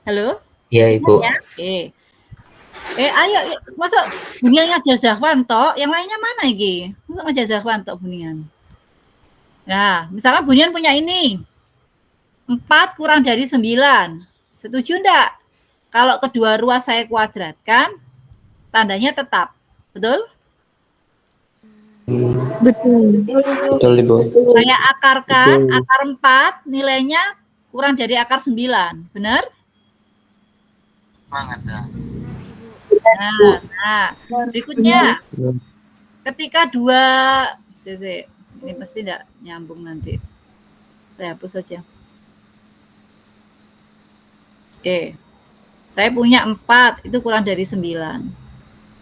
Halo? Iya, Sinyal Ibu. ya? Oke. Ayo, masuk Bunian ngajar Zahwan toh, yang lainnya mana iki? Masuk ngajar Zahwan toh Bunian. Nah, misalnya Bunian punya ini, 4 kurang dari 9. Setuju enggak? Kalau kedua ruas saya kuadratkan, tandanya tetap. Betul? Betul. Betul, Ibu. Saya akarkan, akar 4 nilainya kurang dari akar 9. Benar? Nah, berikutnya. Ketika dua, ini pasti tidak nyambung nanti. Saya hapus saja. Oke. Saya punya 4, itu kurang dari 9.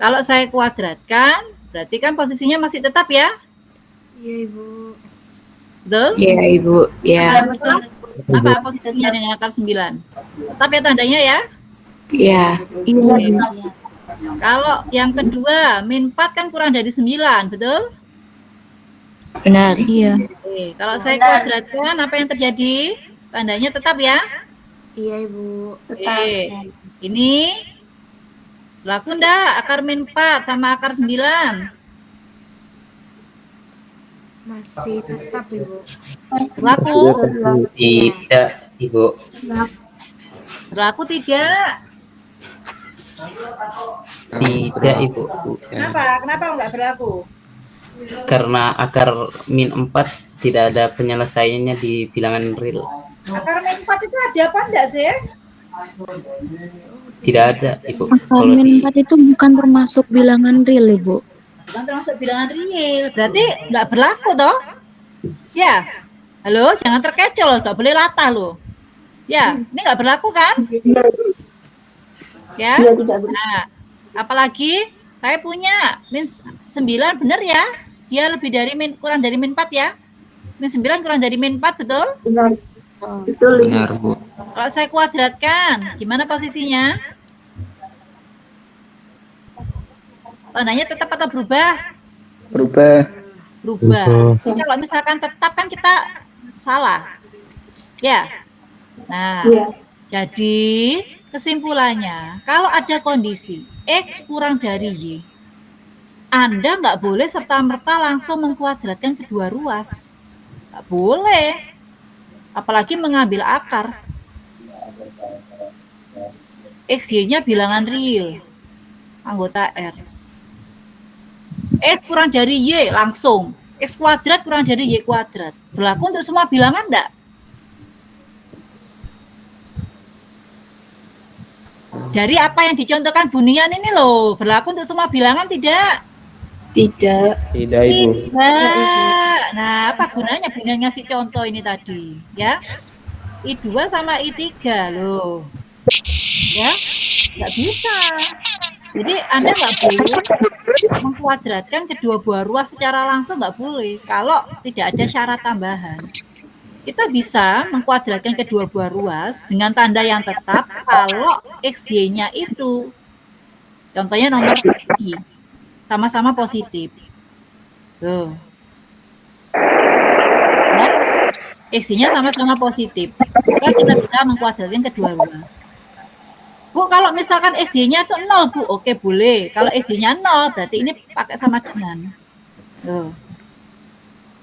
Kalau saya kuadratkan, berarti kan posisinya masih tetap ya? Iya, Ibu. Betul? Iya, Ibu. Iya. Apa posisinya dengan akar 9? Tetap ya tandanya ya? Iya. Iya. Kalau yang kedua, min 4 kan kurang dari 9, betul? Benar. Iya. Oke. Kalau saya kuadratkan, apa yang terjadi? Tandanya tetap ya? Iya, Ibu. Oke. Ini berlaku enggak akar min 4 sama akar 9? Masih tetap, Ibu. Berlaku? Tidak, Ibu. Berlaku tidak? Tidak, Ibu. Kenapa? Kenapa enggak berlaku? Karena akar min 4 tidak ada penyelesaiannya di bilangan real. Akar min 4 itu ada apa enggak sih? Tidak ada, Ibu. Akar min 4 itu bukan termasuk bilangan real, Ibu. Bukan termasuk bilangan real. Berarti enggak berlaku toh? Ya. Halo, jangan terkecoh loh, enggak boleh latah loh. Ya, ini enggak berlaku kan? Ya. Nah, apalagi saya punya min 9 benar ya? Dia lebih dari kurang dari min 4 ya? Min 9 kurang dari min 4, betul? Benar, Bu. Kalau saya kuadratkan, gimana posisinya? Tandanya tetap atau berubah? Berubah. Berubah. Jadi kalau misalkan tetap kan kita salah. Ya. Nah, jadi kesimpulannya, kalau ada kondisi X kurang dari Y, Anda nggak boleh serta-merta langsung mengkuadratkan kedua ruas. Nggak boleh. Apalagi mengambil akar. XY-nya bilangan real. Anggota R. X kurang dari Y langsung. X kuadrat kurang dari Y kuadrat. Berlaku untuk semua bilangan enggak? Dari apa yang dicontohkan Bunian ini loh, berlaku untuk semua bilangan tidak? Tidak. Tidak, Ibu. Tidak. Nah, apa gunanya Bunian ngasih contoh ini tadi? Ya, I2 sama I3 loh. Ya, nggak bisa. Jadi Anda nggak boleh mengkuadratkan kedua buah ruas secara langsung, nggak boleh. Kalau tidak ada syarat tambahan. Kita bisa mengkuadratkan kedua buah ruas dengan tanda yang tetap kalau XY-nya itu. Contohnya nomor I, sama-sama positif. Tuh. Ya, XY-nya sama-sama positif. Maka kita bisa mengkuadratkan kedua ruas. Bu, kalau misalkan XY-nya itu 0, Bu, oke boleh. Kalau XY-nya 0, berarti ini pakai sama dengan. Loh.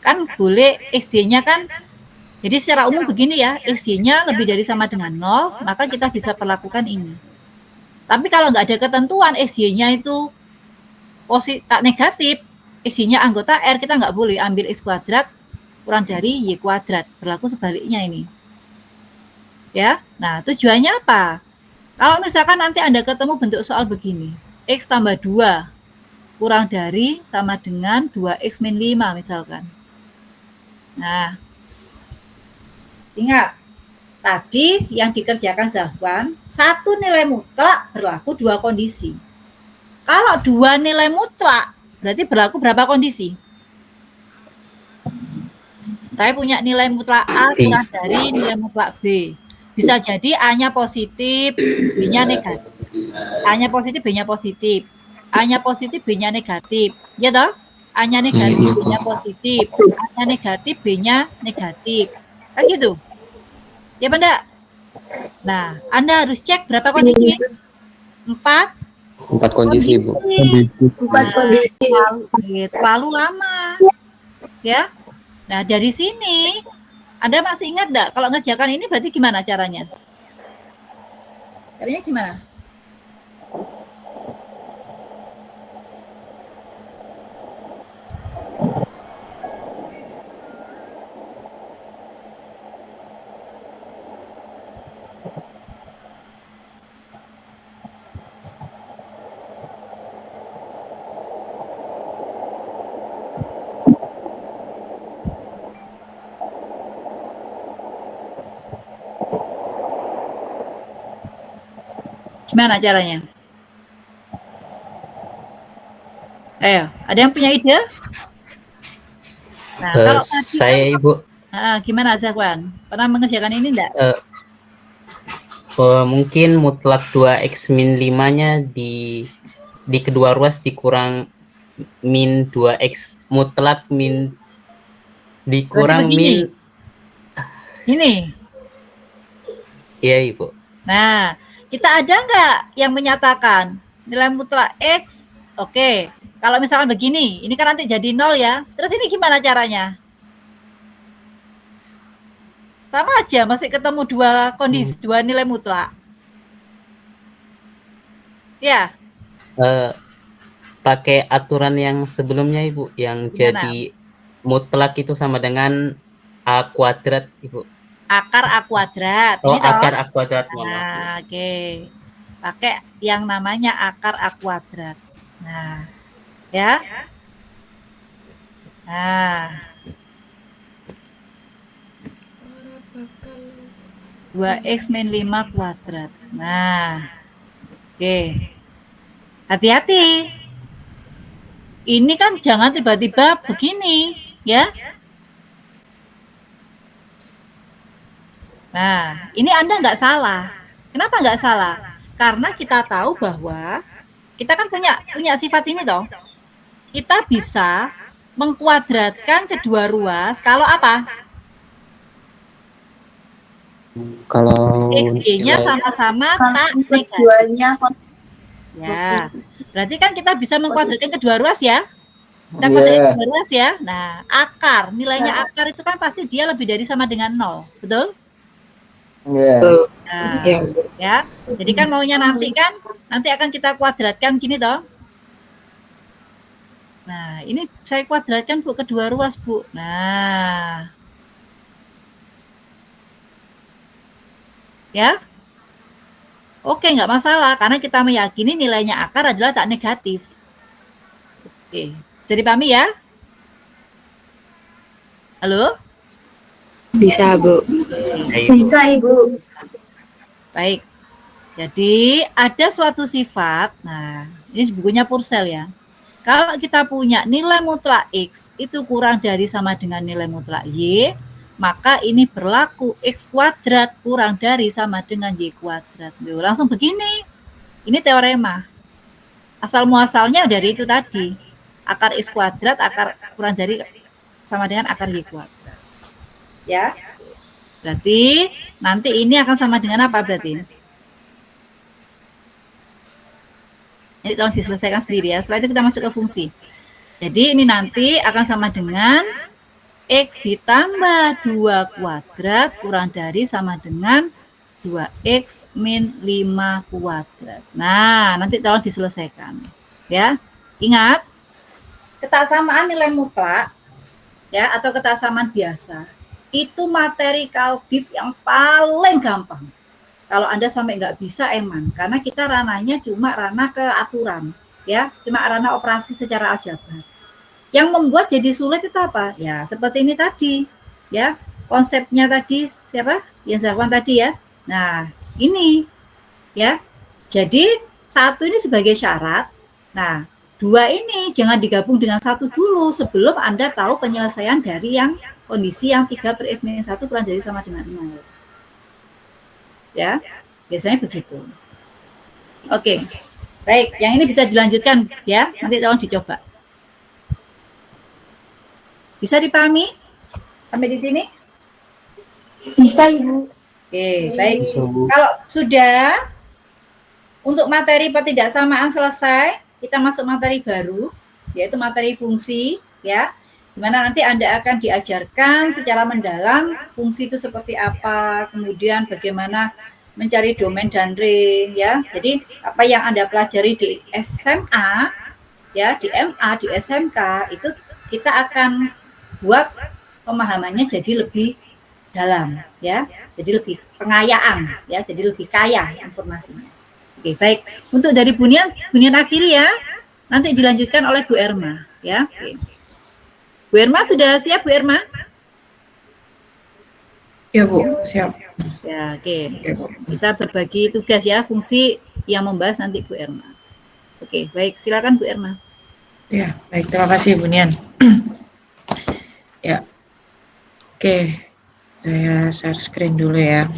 Kan boleh XY-nya kan, jadi secara umum begini ya, XY-nya lebih dari sama dengan 0, maka kita bisa perlakukan ini. Tapi kalau nggak ada ketentuan XY-nya itu negatif, XY-nya anggota R, kita nggak boleh ambil X kuadrat kurang dari Y kuadrat. Berlaku sebaliknya ini. Ya, nah tujuannya apa? Kalau misalkan nanti Anda ketemu bentuk soal begini, X tambah 2 kurang dari sama dengan 2X min 5 misalkan. Nah, ingat, tadi yang dikerjakan Zahwan, satu nilai mutlak berlaku dua kondisi. Kalau dua nilai mutlak, berarti berlaku berapa kondisi? Saya punya nilai mutlak A kurang dari nilai mutlak B. Bisa jadi A-nya positif, B-nya negatif. A-nya positif, B-nya positif. A-nya positif, B-nya negatif. Ya toh? A-nya negatif, B-nya positif. A-nya negatif, B-nya negatif. Kan gitu? Ya, Benda? Nah, Anda harus cek berapa kondisi? 4 4 kondisi, Bu. Bukan kondisi. terlalu lama. Ya. Nah, dari sini Anda masih ingat enggak kalau ngerjakan ini berarti gimana caranya? Caranya gimana? Gimana caranya? Ayo, ada yang punya ide? Nah, kalau tadi Saya kan, Ibu gimana Zakwan? Pernah mengerjakan ini enggak? mungkin mutlak 2x min 5-nya di kedua ruas dikurang min 2x mutlak min dikurang Berarti begini. min Ini. iya Ibu. Nah, kita ada nggak yang menyatakan nilai mutlak X? Oke, kalau misalkan begini, ini kan nanti jadi 0 ya. Terus ini gimana caranya? Sama aja, masih ketemu dua kondisi, dua nilai mutlak. Ya, Pakai aturan yang sebelumnya Ibu, yang Gimana? jadi mutlak itu sama dengan A kuadrat Ibu. akar A kuadrat. Oh, Ini toh. akar A kuadrat. mohon maaf, Bu. Nah, oke. Pakai yang namanya akar A kuadrat. Nah, ya. Nah. 2x min 5 kuadrat. Nah, oke. Hati-hati. Ini kan jangan tiba-tiba begini, ya. Nah, ini Anda nggak salah. Kenapa nggak salah? Karena kita tahu bahwa kita kan punya sifat ini toh. Kita bisa mengkuadratkan kedua ruas kalau apa? Kalau X-nya nilai sama-sama tak negatif. Keduanya Ya, berarti kan kita bisa mengkuadratkan kedua ruas ya. Kita kuadratkan kedua ruas ya. Nah, akar, nilainya akar itu kan pasti dia lebih dari sama dengan 0, betul? Nah, ya. Jadi kan maunya nanti akan kita kuadratkan gini toh. Nah, ini saya kuadratkan Bu kedua ruas, Bu. Nah. Ya. Oke, nggak masalah karena kita meyakini nilainya akar adalah tak negatif. Oke, jadi pahami ya? Halo? Bisa, Bu. bisa Ibu. Baik. Jadi ada suatu sifat, nah ini bukunya Purcell ya. Kalau kita punya nilai mutlak X itu kurang dari sama dengan nilai mutlak Y, maka ini berlaku X kuadrat kurang dari sama dengan Y kuadrat. Duh, langsung begini. Ini teorema. Asal muasalnya dari itu tadi. Akar X kuadrat, akar kurang dari sama dengan akar Y kuadrat. Ya. Berarti nanti ini akan sama dengan apa berarti? Ini tolong diselesaikan sendiri ya. Setelah itu kita masuk ke fungsi. Jadi ini nanti akan sama dengan X ditambah 2 kuadrat kurang dari sama dengan 2X min 5 kuadrat. Nah, nanti tolong diselesaikan. Ya. Ingat, ketaksamaan nilai mutlak ya atau ketaksamaan biasa itu materi kalkif yang paling gampang. Kalau Anda sampai nggak bisa emang, karena kita ranahnya cuma ranah ke aturan, ya, cuma ranah operasi secara aljabar. Yang membuat jadi sulit itu apa? Ya, seperti ini tadi, ya, konsepnya tadi siapa? Yang Zakwan tadi ya. Nah, ini, ya. Jadi 1 ini sebagai syarat. Nah, 2 ini jangan digabung dengan 1 dulu sebelum Anda tahu penyelesaian dari yang kondisi yang 3/(x-1) kurang dari sama dengan 0. Ya, biasanya begitu. Oke, baik. Yang ini bisa dilanjutkan ya. Nanti tolong dicoba. Bisa dipahami sampai di sini? Bisa Ibu. Oke, baik. Bisa, Bu. Kalau sudah untuk materi ketidaksamaan selesai, kita masuk materi baru, yaitu materi fungsi, ya. Di mana nanti Anda akan diajarkan secara mendalam fungsi itu seperti apa, kemudian bagaimana mencari domain dan ring, ya. Jadi apa yang Anda pelajari di SMA, ya, di MA, di SMK itu kita akan buat pemahamannya jadi lebih dalam, ya, jadi lebih pengayaan, ya, jadi lebih kaya informasinya. Oke, baik. Untuk dari Bunian akhiri ya, nanti dilanjutkan oleh Bu Erma, ya. Oke. Bu Erma sudah siap, Bu Erma? Ya Bu, siap. Ya, oke. Oke, Bu. Kita berbagi tugas ya, fungsi yang membahas nanti Bu Erma. Oke, baik. Silakan Bu Erma. Ya, baik. Terima kasih Bu Nian. Ya, oke. Saya share screen dulu ya.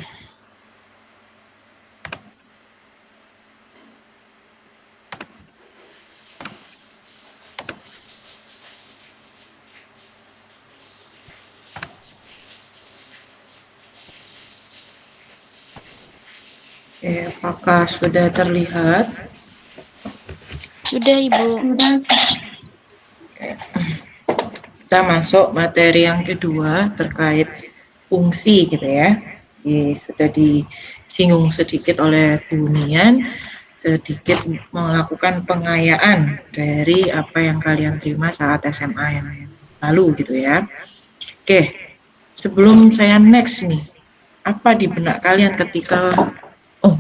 Oke, apakah sudah terlihat? Sudah, Ibu. Kita masuk materi yang kedua terkait fungsi gitu ya. Sudah disinggung sedikit oleh Bu Nian, sedikit melakukan pengayaan dari apa yang kalian terima saat SMA yang lalu gitu ya. Oke, sebelum saya next nih, apa di benak kalian ketika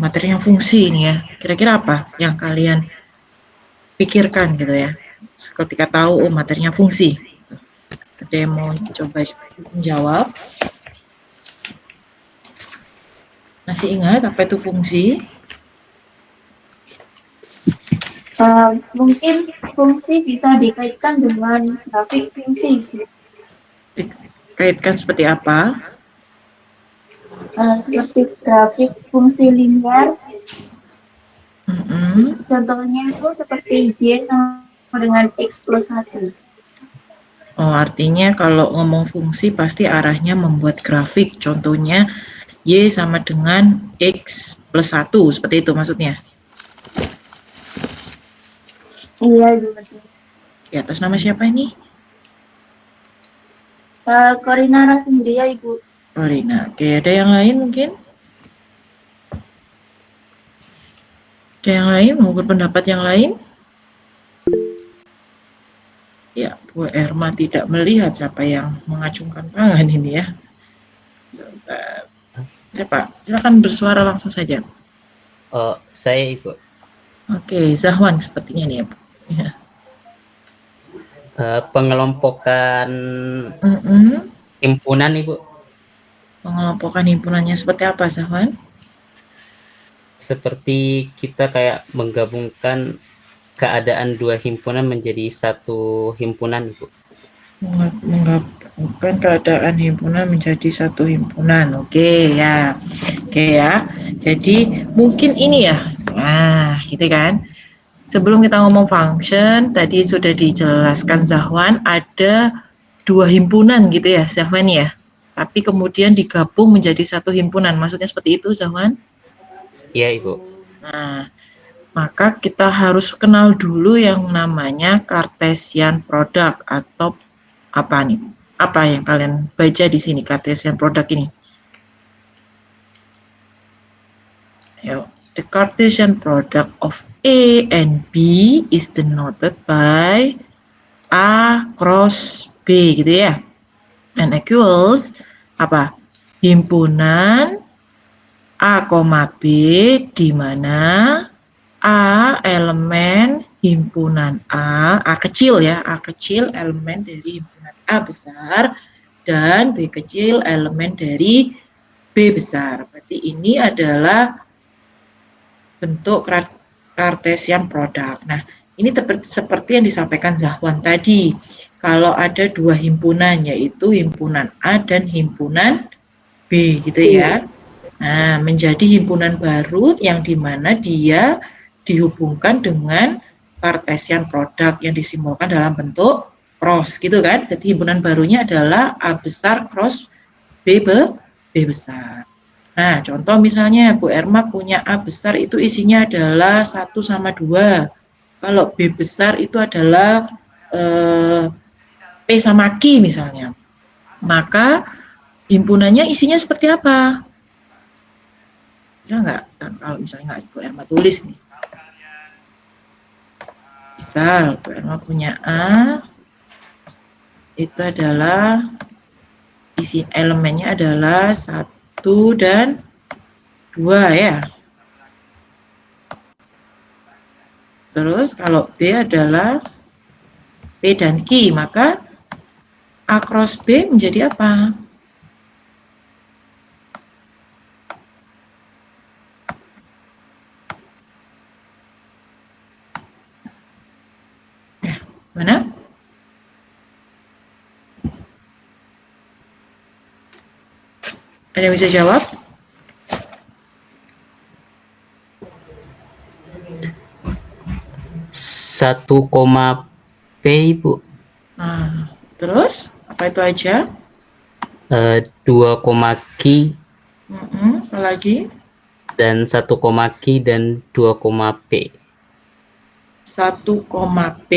materinya fungsi ini ya, kira-kira apa yang kalian pikirkan gitu ya ketika tahu materinya fungsi? Ada yang mau coba menjawab? Masih ingat apa itu fungsi? Mungkin fungsi bisa dikaitkan dengan grafik fungsi. Dikaitkan seperti apa? Seperti grafik fungsi linear. Mm-mm. Contohnya itu seperti Y sama dengan X plus 1. Oh, artinya kalau ngomong fungsi pasti arahnya membuat grafik. Contohnya Y sama dengan X plus 1, seperti itu maksudnya. Iya, betul. Di atas nama siapa ini? Korina sendiri ya, Ibu. Corina. Oke, ada yang lain mungkin? Ada yang lain? Mau berpendapat yang lain? Ya, Bu Erma tidak melihat siapa yang mengacungkan tangan ini ya. Sebentar. Siapa? Silakan bersuara langsung saja. Oh, saya, Ibu. Oke, Zahwan sepertinya nih ya, Bu. Ya. Pengelompokan himpunan, Ibu. Pengelompokan himpunannya seperti apa, Zahwan? Seperti kita kayak menggabungkan keadaan dua himpunan menjadi satu himpunan, Ibu. Menggabungkan keadaan himpunan menjadi satu himpunan. Oke ya. Oke ya. Jadi mungkin ini ya. Nah, gitu kan. Sebelum kita ngomong function, tadi sudah dijelaskan Zahwan ada dua himpunan gitu ya, Zahwan ya. Tapi kemudian digabung menjadi satu himpunan. Maksudnya seperti itu, Zahwan? Iya, Ibu. Nah, maka kita harus kenal dulu yang namanya Cartesian product atau apa nih? Apa yang kalian baca di sini Cartesian product ini? Yo, the Cartesian product of A and B is denoted by A cross B gitu ya. And equals apa? Himpunan A, B di mana A elemen himpunan A kecil ya, A kecil elemen dari himpunan A besar, dan B kecil elemen dari B besar. Berarti ini adalah bentuk Cartesian product. Nah, ini seperti yang disampaikan Zahwan tadi. Kalau ada dua himpunan, yaitu himpunan A dan himpunan B gitu ya. Nah, menjadi himpunan baru yang dimana dia dihubungkan dengan Cartesian product yang disimbolkan dalam bentuk cross gitu kan. Jadi himpunan barunya adalah A besar cross B besar. Nah, contoh misalnya Bu Erma punya A besar itu isinya adalah 1 sama 2. Kalau B besar itu adalah P sama Q misalnya. Maka himpunannya isinya seperti apa? Bisa nggak? Kalau misalnya nggak Bu Erma tulis nih. Misal Bu Erma punya A, itu adalah isi elemennya adalah 1 dan 2 ya. Terus kalau B adalah P dan Q, maka A cross B menjadi apa? Ya, mana? Ada yang bisa jawab? Satu koma P, Ibu. Nah, terus apa itu aja? 2 koma Q Apa lagi? dan 1 koma Q dan 2 koma P. 1 koma P,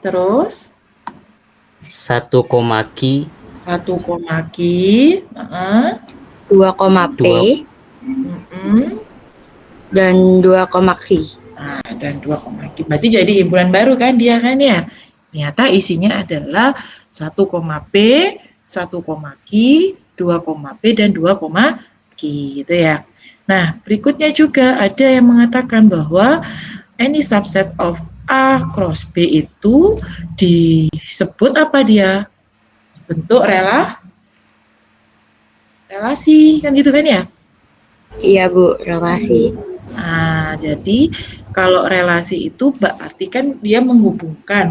terus 1 koma Q 1 koma Q, 2 koma P dan 2 koma Q. Nah, dan 2 koma Q. Berarti jadi himpunan baru kan dia kan ya? Ternyata isinya adalah 1 koma P, 1 koma Q, 2 koma P, dan 2 koma Q gitu ya. Nah, berikutnya juga ada yang mengatakan bahwa any subset of A cross B itu disebut apa dia? Bentuk relasi, kan gitu kan ya? Iya Bu, relasi. Nah, jadi kalau relasi itu berarti kan dia menggabungkan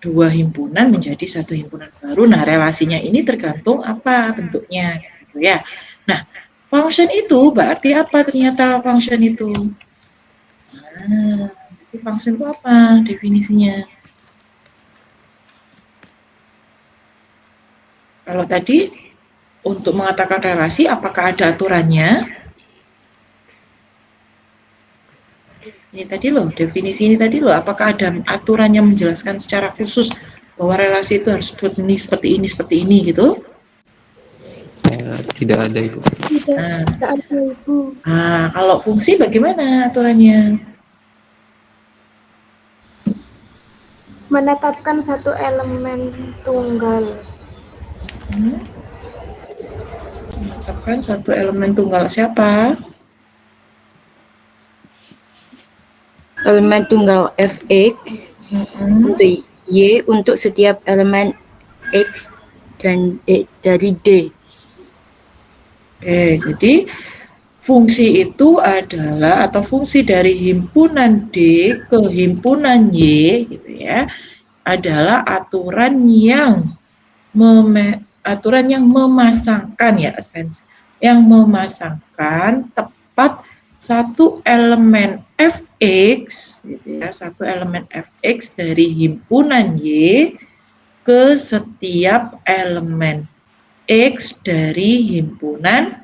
dua himpunan menjadi satu himpunan baru. Nah, relasinya ini tergantung apa bentuknya, gitu ya. Nah, function itu berarti apa ternyata function itu? Nah, jadi function itu apa definisinya? Kalau tadi untuk mengatakan relasi, apakah ada aturannya? Ini tadi loh, definisi ini tadi loh, apakah ada aturan yang menjelaskan secara khusus bahwa relasi itu harus seperti ini gitu? Tidak ada, Ibu. Tidak ada Ibu. Nah, kalau fungsi bagaimana aturannya? Menetapkan satu elemen tunggal. Menetapkan satu elemen tunggal siapa? Elemen tunggal fx untuk y untuk setiap elemen x dan dari d. Oke, jadi fungsi itu adalah atau fungsi dari himpunan D ke himpunan Y gitu ya, adalah aturan yang memasangkan ya yang memasangkan tepat satu elemen fx gitu ya, satu elemen fx dari himpunan Y ke setiap elemen X dari himpunan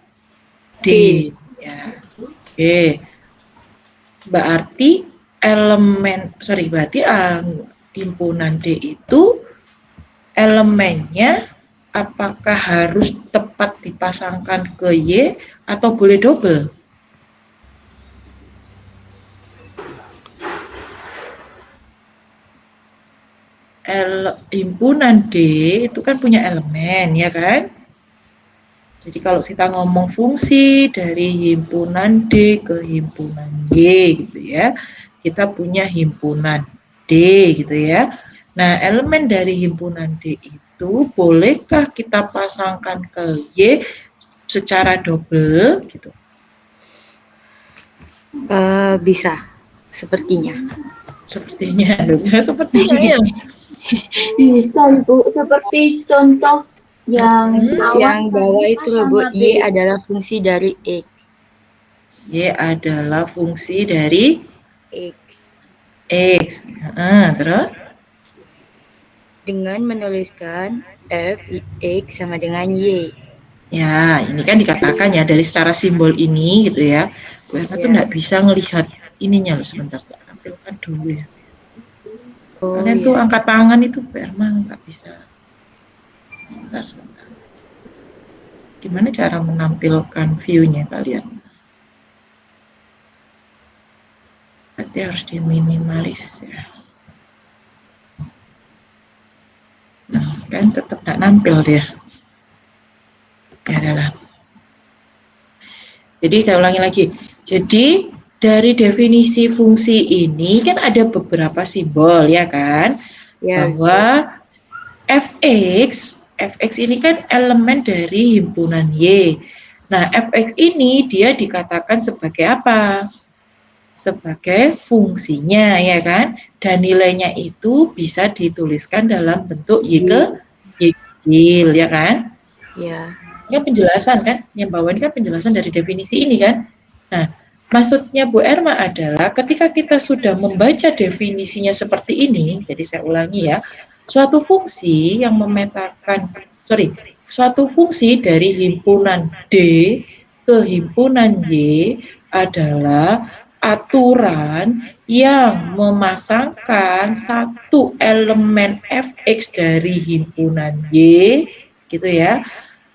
D. Ya. Oke. Berarti himpunan D itu elemennya apakah harus tepat dipasangkan ke Y atau boleh double? Himpunan D itu kan punya elemen, ya kan? Jadi kalau kita ngomong fungsi dari himpunan D ke himpunan Y gitu ya, kita punya himpunan D gitu ya. Nah, elemen dari himpunan D itu bolehkah kita pasangkan ke Y secara double gitu? Bisa, sepertinya. Sepertinya ya. Bisa Bu, seperti contoh yang Yang bawah itu loh Bu, y adalah fungsi dari x. Y adalah fungsi dari X. Terus? Dengan menuliskan f x sama dengan y. Ya, ini kan dikatakan ya dari secara simbol ini gitu ya. Bu Erma tuh Ya. nggak bisa ngelihat ininya loh, sebentar, saya tampilkan dulu ya. Oh Kalian tuh ya. angkat tangan itu Bu Erma nggak bisa. Sebentar. Gimana cara menampilkan view-nya kalian? Berarti harus diminimalis ya. Nah, kan tetap nggak nampil dia. Ya adalah. Jadi saya ulangi lagi. Jadi dari definisi fungsi ini kan ada beberapa simbol ya kan? Ya. Bahwa fx ini kan elemen dari himpunan Y. Nah, fx ini dia dikatakan sebagai apa? Sebagai fungsinya ya kan? Dan nilainya itu bisa dituliskan dalam bentuk Y kecil ya kan? Ya. Ini penjelasan kan, yang bawah ini kan penjelasan dari definisi ini kan. Nah, maksudnya Bu Erma adalah ketika kita sudah membaca definisinya seperti ini, jadi saya ulangi ya, suatu fungsi yang memetakan, suatu fungsi dari himpunan D ke himpunan Y adalah aturan yang memasangkan satu elemen fx dari himpunan Y, gitu ya,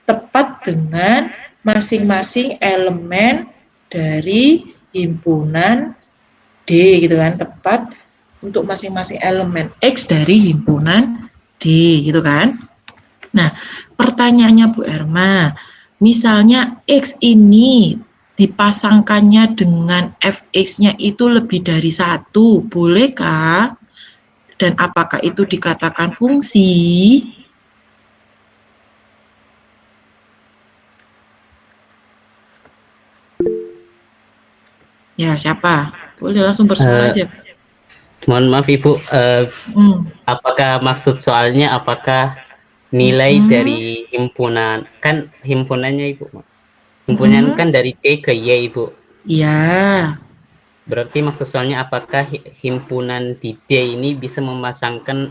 tepat dengan masing-masing elemen dari himpunan D gitu kan, tepat untuk masing-masing elemen X dari himpunan D gitu kan. Nah, pertanyaannya Bu Erma, misalnya X ini dipasangkannya dengan fx-nya itu lebih dari 1, bolehkah? Dan apakah itu dikatakan fungsi? Ya, siapa? Boleh langsung bersuara aja. Mohon maaf Ibu, apakah maksud soalnya apakah nilai dari himpunan, kan himpunannya Ibu, himpunan kan dari D ke Y Ibu. Iya. Berarti maksud soalnya apakah himpunan di D ini bisa memasangkan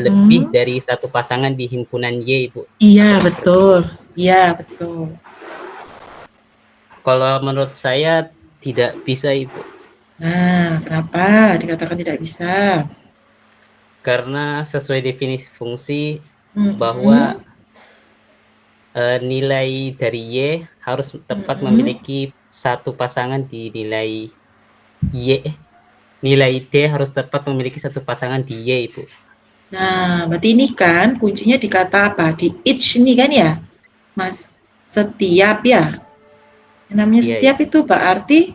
lebih dari satu pasangan di himpunan Y Ibu? Iya, betul. Iya, betul. Kalau menurut saya tidak bisa Ibu. Nah, kenapa dikatakan tidak bisa? Karena sesuai definisi fungsi bahwa nilai dari Y harus tepat memiliki satu pasangan di nilai Y. Nilai D harus tepat memiliki satu pasangan di Y, Ibu. Nah, berarti ini kan kuncinya di kata apa? Di each ini kan ya, Mas? Setiap ya. Yang namanya setiap itu berarti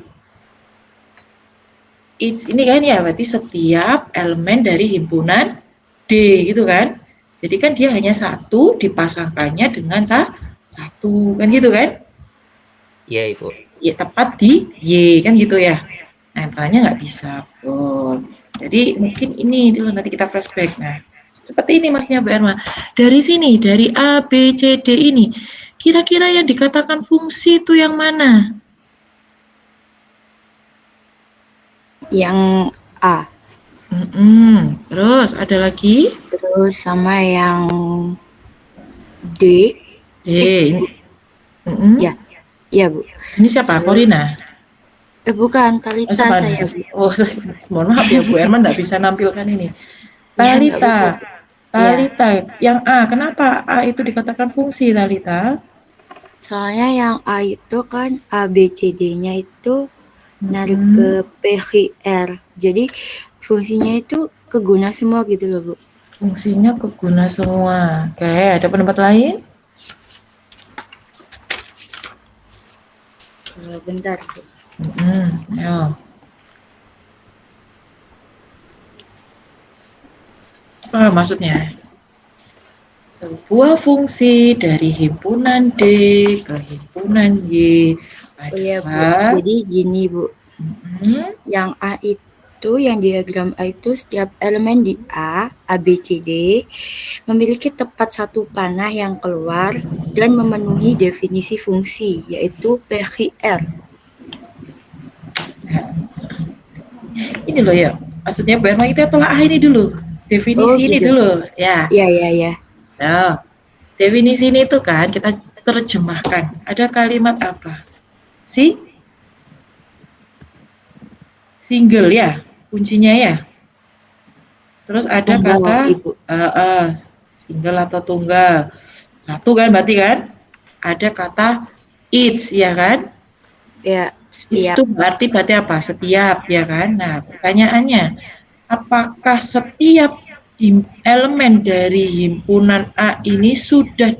each ini kan ya, berarti setiap elemen dari himpunan D gitu kan. Jadi kan dia hanya satu dipasangkannya dengan satu kan gitu kan? Iya Ibu. Ya tepat di Y kan gitu ya. Nah pertanyaannya nggak bisa, betul. Jadi mungkin ini dulu nanti kita flashback. Nah seperti ini maksudnya Bu Erma. Dari sini dari A, B, C, D ini kira-kira yang dikatakan fungsi itu yang mana? Yang A. Terus ada lagi? Terus sama yang D. D. Ya, ya Bu. Ini siapa? Corina? Bukan, Talita saya Bu. Oh, mohon maaf ya Bu Erma nggak bisa nampilkan ini. Talita. Talita. Yang A. Kenapa A itu dikatakan fungsi, Talita? Soalnya yang A itu kan A, B, C, D-nya itu narik ke PHR. Jadi fungsinya itu keguna semua gitu loh Bu. Fungsinya keguna semua. Oke, ada pendapat lain? Bentar Bu. Ayo. Apa maksudnya? Sebuah fungsi dari himpunan D ke himpunan Y adalah... Jadi gini Bu. Yang A itu, yang diagram A itu setiap elemen di A, B, C, D memiliki tepat satu panah yang keluar dan memenuhi definisi fungsi, yaitu PHR. Ini loh ya, maksudnya Bu Erma kita tolak ini dulu, definisi ini gitu. dulu, ya. Iya. Nah, definisi ini tuh kan kita terjemahkan. Ada kalimat apa? Single ya, kuncinya ya. Terus ada Tunggal, kata Ibu. single atau tunggal. Satu kan berarti kan? Ada kata each ya kan? Ya, Each setiap. itu berarti apa? Setiap ya kan? Nah, pertanyaannya, apakah setiap elemen dari himpunan A ini sudah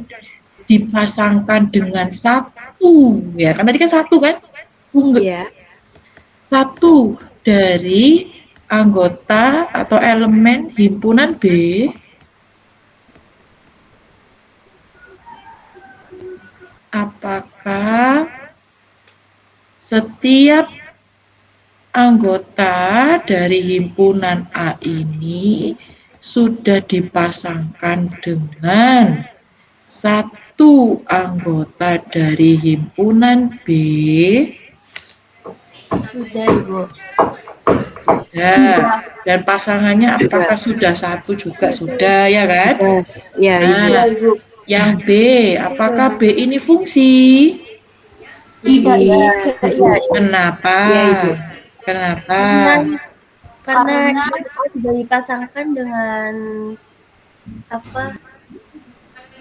dipasangkan dengan satu ya? Kan tadi kan satu kan? Ya. Satu dari anggota atau elemen himpunan B apakah setiap anggota dari himpunan A ini sudah dipasangkan dengan satu anggota dari himpunan B? Sudah, Ibu. Ya, dan pasangannya apakah sudah satu juga sudah ya kan? Ya, Ibu. Nah, yang B, apakah B ini fungsi? Tidak, Iya, Ibu. Kenapa? Iya, Ibu. Kenapa? Karena sudah dipasangkan dengan apa?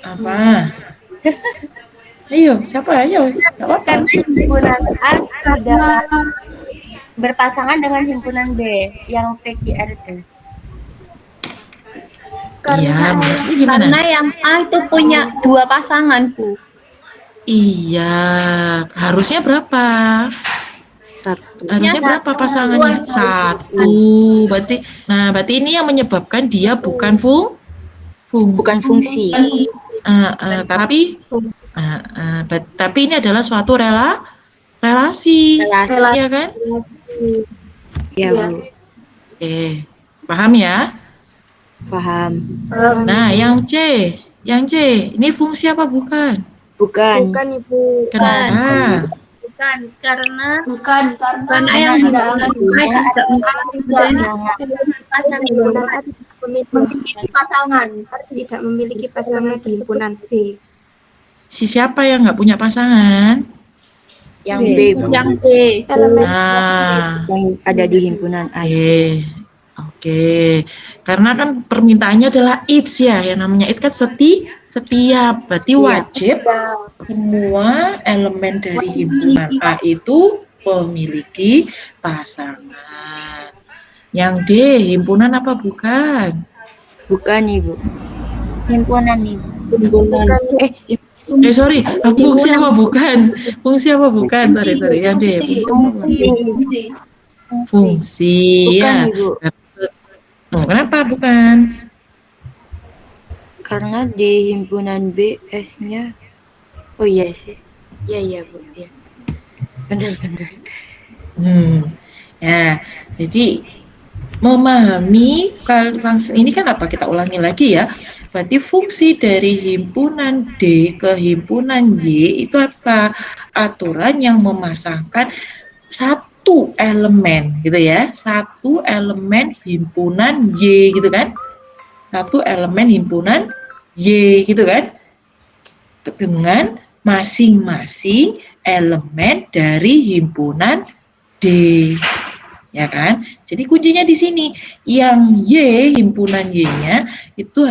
Apa? Ayo, siapa? Ayo, nggak apa-apa. Karena himpunan A sudah berpasangan dengan himpunan B yang PQR itu. Iya, maksudnya gimana? Karena yang A itu punya 2 pasangan, Bu. Iya, harusnya berapa? Satu. Harusnya berapa pasangannya? Satu. Berarti ini yang menyebabkan dia bukan Bukan fungsi. Tapi ini adalah suatu relasi, ya kan? Ya, Bu. Oke, paham ya? Paham. Nah, yang C, ini fungsi apa bukan? Bukan. Bukan, Ibu. Kenapa? Bukan, karena Karena yang himpunan A tidak himpunan A tidak memiliki pasangan di himpunan B. Siapa yang nggak punya pasangan? Yang B, Bu. yang B. Nah, Yang ada di himpunan A. Oke. Karena kan permintaannya adalah each ya, yang namanya each kan setiap. Berarti wajib semua elemen dari himpunan A itu memiliki pasangan. Yang D, himpunan apa bukan? Bukan, Ibu. Himpunan, Ibu. Sorry, fungsi apa bukan? Fungsi apa bukan? Sorry, yang D. Fungsi. Bukan, Ya. Ibu. Kenapa bukan? Karena di himpunan B S-nya. Oh iya sih. Iya, Bu. Ya. Benar. Ya, jadi memahami ini kan apa? Kita ulangi lagi ya. Berarti fungsi dari himpunan D ke himpunan Y itu apa? Aturan yang memasangkan satu elemen gitu ya. Satu elemen himpunan Y gitu kan. Satu elemen himpunan Y gitu kan. Dengan masing-masing elemen dari himpunan D. Ya kan? Jadi kuncinya di sini. Yang Y, himpunan Y-nya itu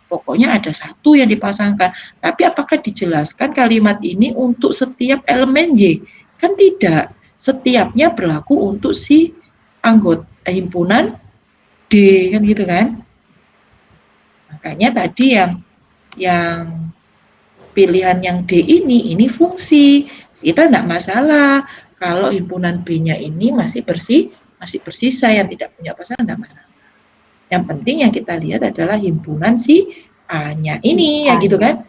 pokoknya ada satu yang dipasangkan. Tapi apakah dijelaskan kalimat ini untuk setiap elemen Y? Kan tidak. Setiapnya berlaku untuk si anggota himpunan D, kan gitu kan? Makanya tadi yang pilihan yang D ini fungsi. Kita tidak masalah. Kalau himpunan B-nya ini masih bersisa yang tidak punya pasangan, tidak masalah. Yang penting yang kita lihat adalah himpunan si A-nya ini, ya gitu kan?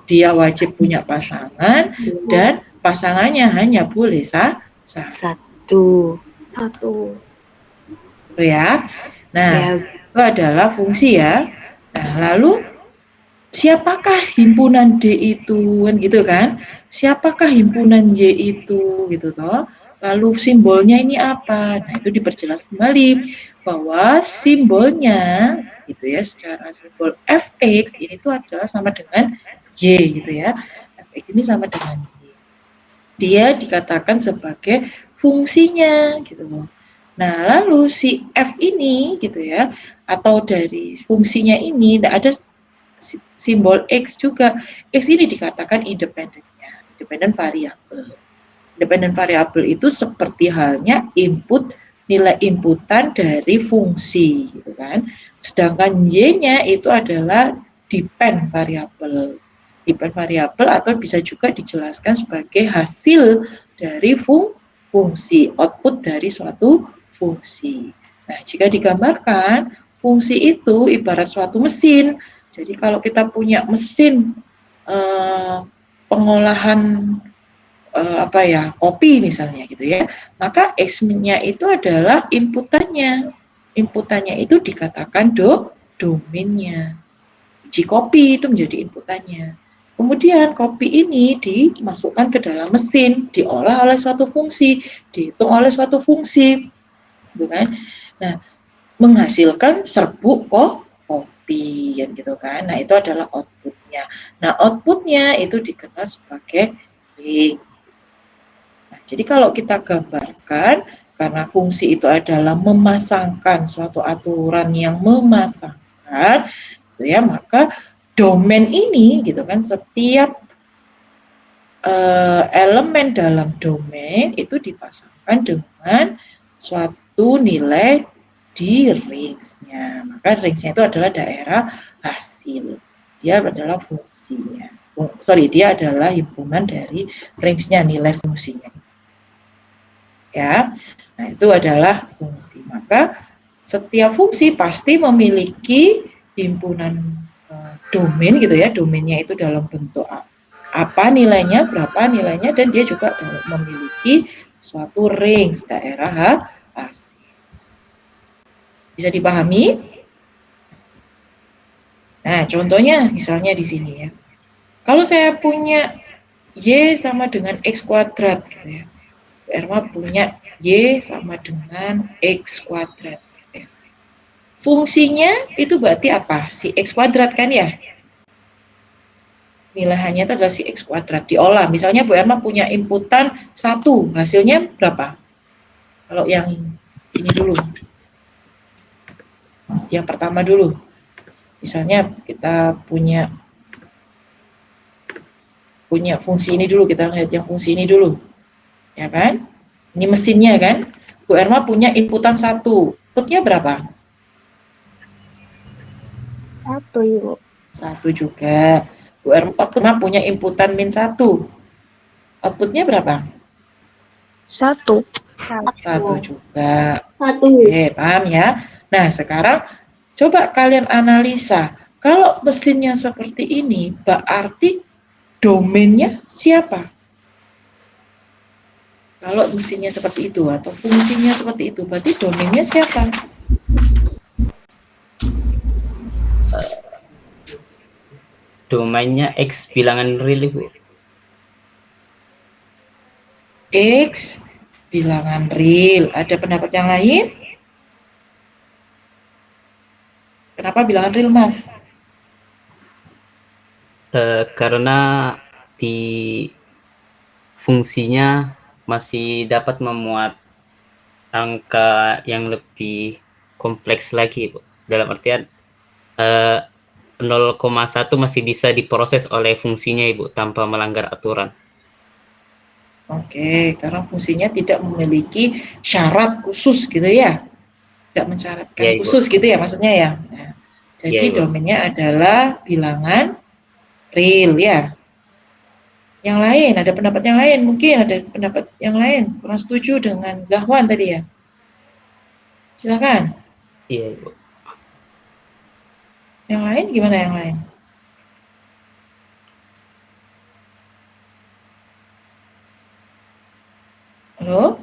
Dia wajib punya pasangan dan pasangannya hanya boleh satu. Ya. Nah, itu adalah fungsi ya. Nah, lalu siapakah himpunan D itu, kan gitu kan? Siapakah himpunan Y itu, gitu toh? Lalu simbolnya ini apa? Nah, itu diperjelas kembali bahwa simbolnya gitu ya, secara simbol fx ini tuh adalah sama dengan y gitu ya. Fx ini sama dengan y. Dia dikatakan sebagai fungsinya gitu loh. Nah, lalu si f ini gitu ya, atau dari fungsinya ini tidak ada simbol x juga. X ini dikatakan independennya, independen variabel. Independen variabel itu seperti halnya input, nilai inputan dari fungsi gitu kan. Sedangkan y-nya itu adalah depend variabel. Depend variabel atau bisa juga dijelaskan sebagai hasil dari fungsi, output dari suatu fungsi. Nah, jika digambarkan, fungsi itu ibarat suatu mesin. Jadi kalau kita punya mesin pengolahan kopi misalnya gitu ya, maka X-nya itu adalah inputannya. Inputannya itu dikatakan domainnya. Biji kopi itu menjadi inputannya. Kemudian kopi ini dimasukkan ke dalam mesin, diolah oleh suatu fungsi, dihitung oleh suatu fungsi, gitu kan? Nah, menghasilkan serbuk kopi, gitu kan? Nah, itu adalah outputnya. Nah, outputnya itu dikenal sebagai rings. Nah, jadi kalau kita gambarkan, karena fungsi itu adalah memasangkan suatu aturan yang memasangkan, gitu ya, maka domain ini gitu kan, setiap elemen dalam domain itu dipasangkan dengan suatu nilai di ringsnya. Maka ringsnya itu adalah daerah hasil. Dia adalah fungsinya. Dia adalah himpunan dari ringsnya, nilai fungsinya. Ya, nah itu adalah fungsi. Maka setiap fungsi pasti memiliki himpunan domain gitu ya, domainnya itu dalam bentuk apa nilainya, berapa nilainya, dan dia juga memiliki suatu range daerah hasil. Bisa dipahami? Nah, contohnya misalnya di sini ya. Kalau saya punya Y sama dengan X kuadrat gitu ya. Bu Erma punya Y sama dengan X kuadrat. Gitu ya. Fungsinya itu berarti apa? Si X kuadrat kan ya? Nilainya itu adalah si X kuadrat. Diolah. Misalnya Bu Erma punya inputan 1. Hasilnya berapa? Kalau yang ini dulu. Yang pertama dulu. Misalnya kita punya fungsi ini dulu, kita lihat yang fungsi ini dulu. Ya kan? Ini mesinnya kan? Bu Erma punya inputan 1. Outputnya berapa? 1, Ibu. 1 juga. Bu Erma punya inputan min 1. Outputnya berapa? 1. 1 juga. 1. Oke, paham ya? Nah, sekarang coba kalian analisa. Kalau mesinnya seperti ini, berarti domainnya siapa? Kalau mesinnya seperti itu atau fungsinya seperti itu, berarti domainnya siapa? Domainnya X bilangan real, Ibu. X bilangan real. Ada pendapat yang lain? Kenapa bilangan real, Mas? Karena di fungsinya masih dapat memuat angka yang lebih kompleks lagi, Bu. Dalam artian 0,1 masih bisa diproses oleh fungsinya, Ibu, tanpa melanggar aturan. Oke, karena fungsinya tidak memiliki syarat khusus gitu ya. Tidak mensyaratkan Ya, Ibu. khusus gitu ya maksudnya ya. Nah, jadi Ya, Ibu. domainnya adalah bilangan real ya. Yang lain, ada pendapat yang lain? Mungkin ada pendapat yang lain. Kurang setuju dengan Zahwan tadi ya. Silakan. Iya, Ibu. Yang lain gimana yang lain? Halo?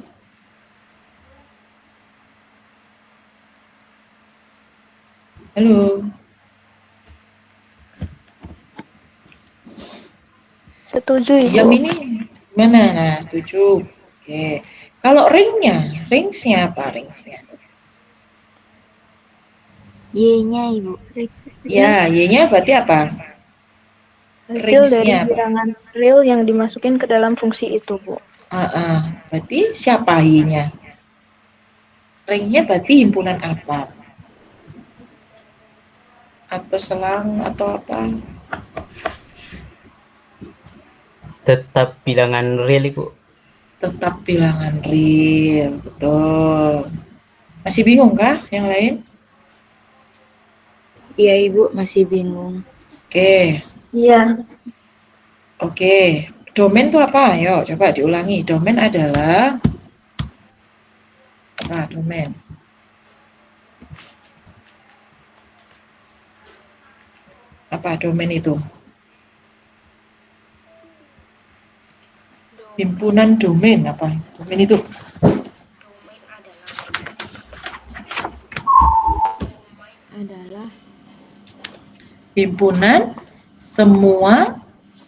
Halo? Setuju, Ibu. Diam ini gimana? Nah, setuju. Oke. Kalau ringsnya apa ringsnya? Y-nya, Ibu. Ya, Y-nya berarti apa? Hasil dari Range-nya apa? bilangan real yang dimasukin ke dalam fungsi itu, Bu. Berarti siapa Y-nya? Ring-nya berarti himpunan apa? Atau selang atau apa? Tetap bilangan real, Ibu. Tetap bilangan real, betul. Masih bingung kah yang lain? Iya Ibu, masih bingung. Oke. Iya. Oke. Domain itu apa? Ayo coba diulangi. Domain adalah apa? Domain. Apa domain itu? Himpunan domain apa? Domain itu? Adalah Himpunan semua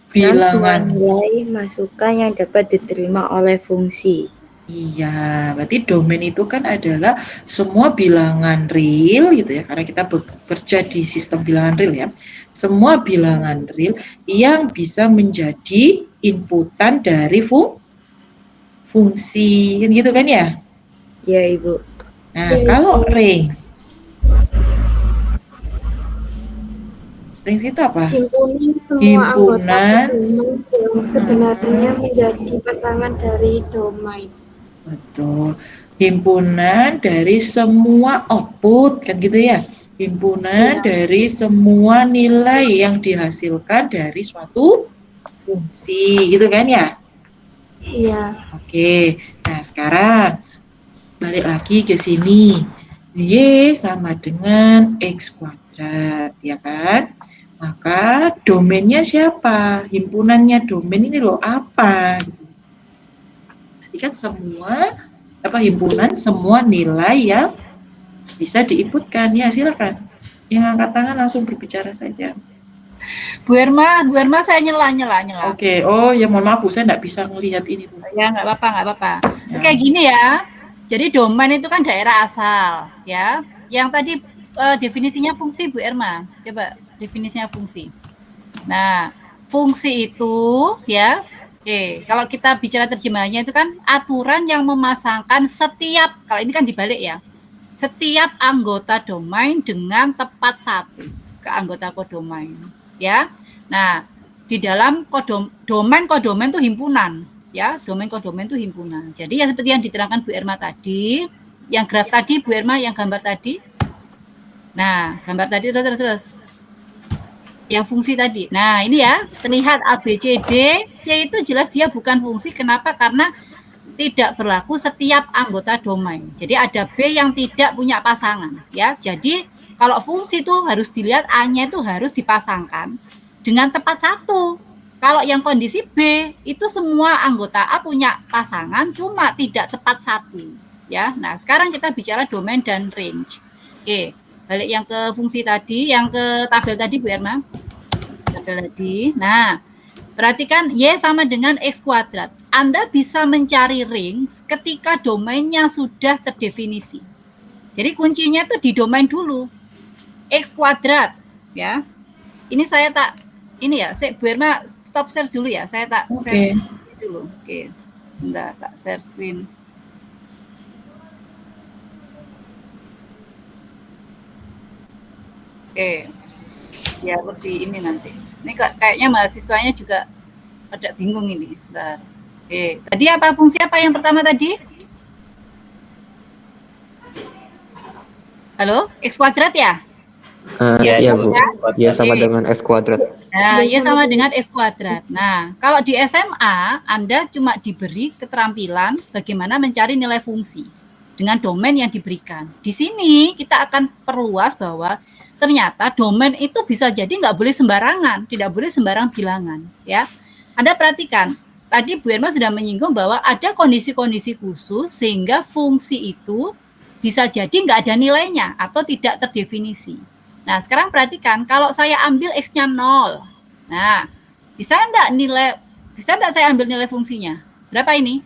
bilangan nilai masukan yang dapat diterima oleh fungsi. Iya, berarti domain itu kan adalah semua bilangan real gitu ya, karena kita bekerja di sistem bilangan real ya. Semua bilangan real yang bisa menjadi inputan dari fungsi, kan gitu kan ya? Iya Ibu. Nah, kalau range itu apa? Himpunan yang sebenarnya menjadi pasangan dari domain. Betul. Himpunan dari semua output, kan gitu ya? Himpunan dari semua nilai yang dihasilkan dari suatu fungsi, gitu kan ya? Iya. Oke, nah sekarang balik lagi ke sini. Y sama dengan X kuadrat, ya kan? Maka domainnya siapa? Himpunannya domain ini loh apa? Jadi kan semua himpunan semua nilai yang bisa diinputkan. Ya, silakan. Yang angkat tangan langsung berbicara saja. Bu Erma saya nyela. Oke. Oh, ya mohon maaf Bu, saya enggak bisa melihat ini, Bu. Ya, nggak apa-apa. Ya. Kayak gini ya. Jadi domain itu kan daerah asal, ya. Yang tadi definisinya fungsi Bu Erma. Coba definisinya fungsi. Nah, fungsi itu ya, kalau kita bicara terjemahannya itu kan aturan yang memasangkan setiap, kalau ini kan dibalik ya, setiap anggota domain dengan tepat satu ke anggota kodomain, ya. Nah, di dalam kodomain itu himpunan, ya, domain kodomain itu himpunan. Jadi ya seperti yang diterangkan Bu Erma tadi, yang graf tadi Bu Erma, yang gambar tadi. Nah, gambar tadi terus. Yang fungsi tadi. Nah, ini ya, terlihat A, B, C, D. C itu jelas dia bukan fungsi. Kenapa? Karena tidak berlaku setiap anggota domain. Jadi ada B yang tidak punya pasangan, ya. Jadi kalau fungsi itu harus dilihat A-nya itu harus dipasangkan dengan tepat satu. Kalau yang kondisi B itu semua anggota A punya pasangan, cuma tidak tepat satu, ya. Nah, sekarang kita bicara domain dan range. Oke. Balik yang ke fungsi tadi, yang ke tabel tadi Bu Erma. Tabel tadi. Nah, perhatikan Y sama dengan X kuadrat. Anda bisa mencari range ketika domainnya sudah terdefinisi. Jadi kuncinya itu di domain dulu. X kuadrat, ya. Ini saya Bu Erma stop share dulu ya. Saya tak share dulu. Oke. Bentar, tak share screen. Oke, ya lebih ini nanti. Ini kayaknya mahasiswanya juga pada bingung ini. Bentar. Oke, tadi apa fungsi apa yang pertama tadi? Halo, X kuadrat ya? Iya Bu, ya sama dengan X kuadrat. Nah, ya sama dengan X kuadrat. Nah, kalau di SMA Anda cuma diberi keterampilan bagaimana mencari nilai fungsi dengan domain yang diberikan. Di sini kita akan perluas bahwa ternyata domain itu bisa jadi nggak boleh sembarangan, tidak boleh sembarang bilangan, ya. Anda perhatikan, tadi Bu Erma sudah menyinggung bahwa ada kondisi-kondisi khusus sehingga fungsi itu bisa jadi nggak ada nilainya atau tidak terdefinisi. Nah, sekarang perhatikan, kalau saya ambil X-nya 0, nah, bisa enggak saya ambil nilai fungsinya? Berapa ini?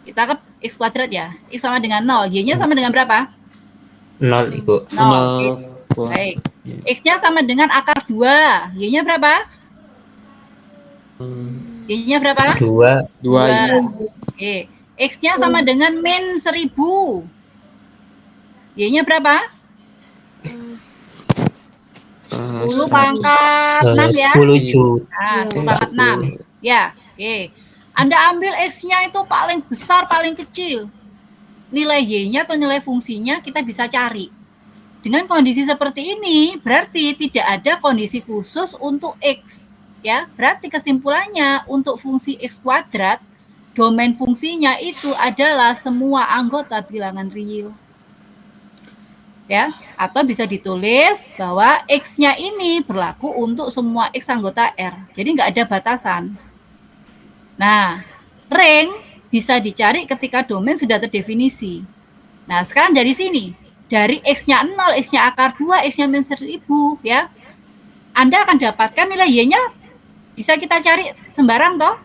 Kita ke X kuadrat ya, X sama dengan 0, Y-nya sama dengan berapa? 0, Ibu. 0. Baik. X-nya sama dengan akar 2. Y-nya berapa? Y-nya berapa? 2. 2. Oke. X-nya sama dengan min 1000. Y-nya berapa? 10 pangkat 6 ya? 10 juta. Nah, 10 pangkat 6. Ya, oke. Anda ambil X-nya itu paling besar, paling kecil. Nilai Y-nya atau nilai fungsinya kita bisa cari. Dengan kondisi seperti ini, berarti tidak ada kondisi khusus untuk X. Ya, berarti kesimpulannya untuk fungsi X kuadrat, domain fungsinya itu adalah semua anggota bilangan real. Ya, atau bisa ditulis bahwa X-nya ini berlaku untuk semua X anggota R. Jadi nggak ada batasan. Nah, rank bisa dicari ketika domain sudah terdefinisi. Nah, sekarang dari sini, dari X-nya 0, X-nya akar 2, X-nya min 1000, ya. Anda akan dapatkan nilai Y-nya bisa kita cari sembarang toh.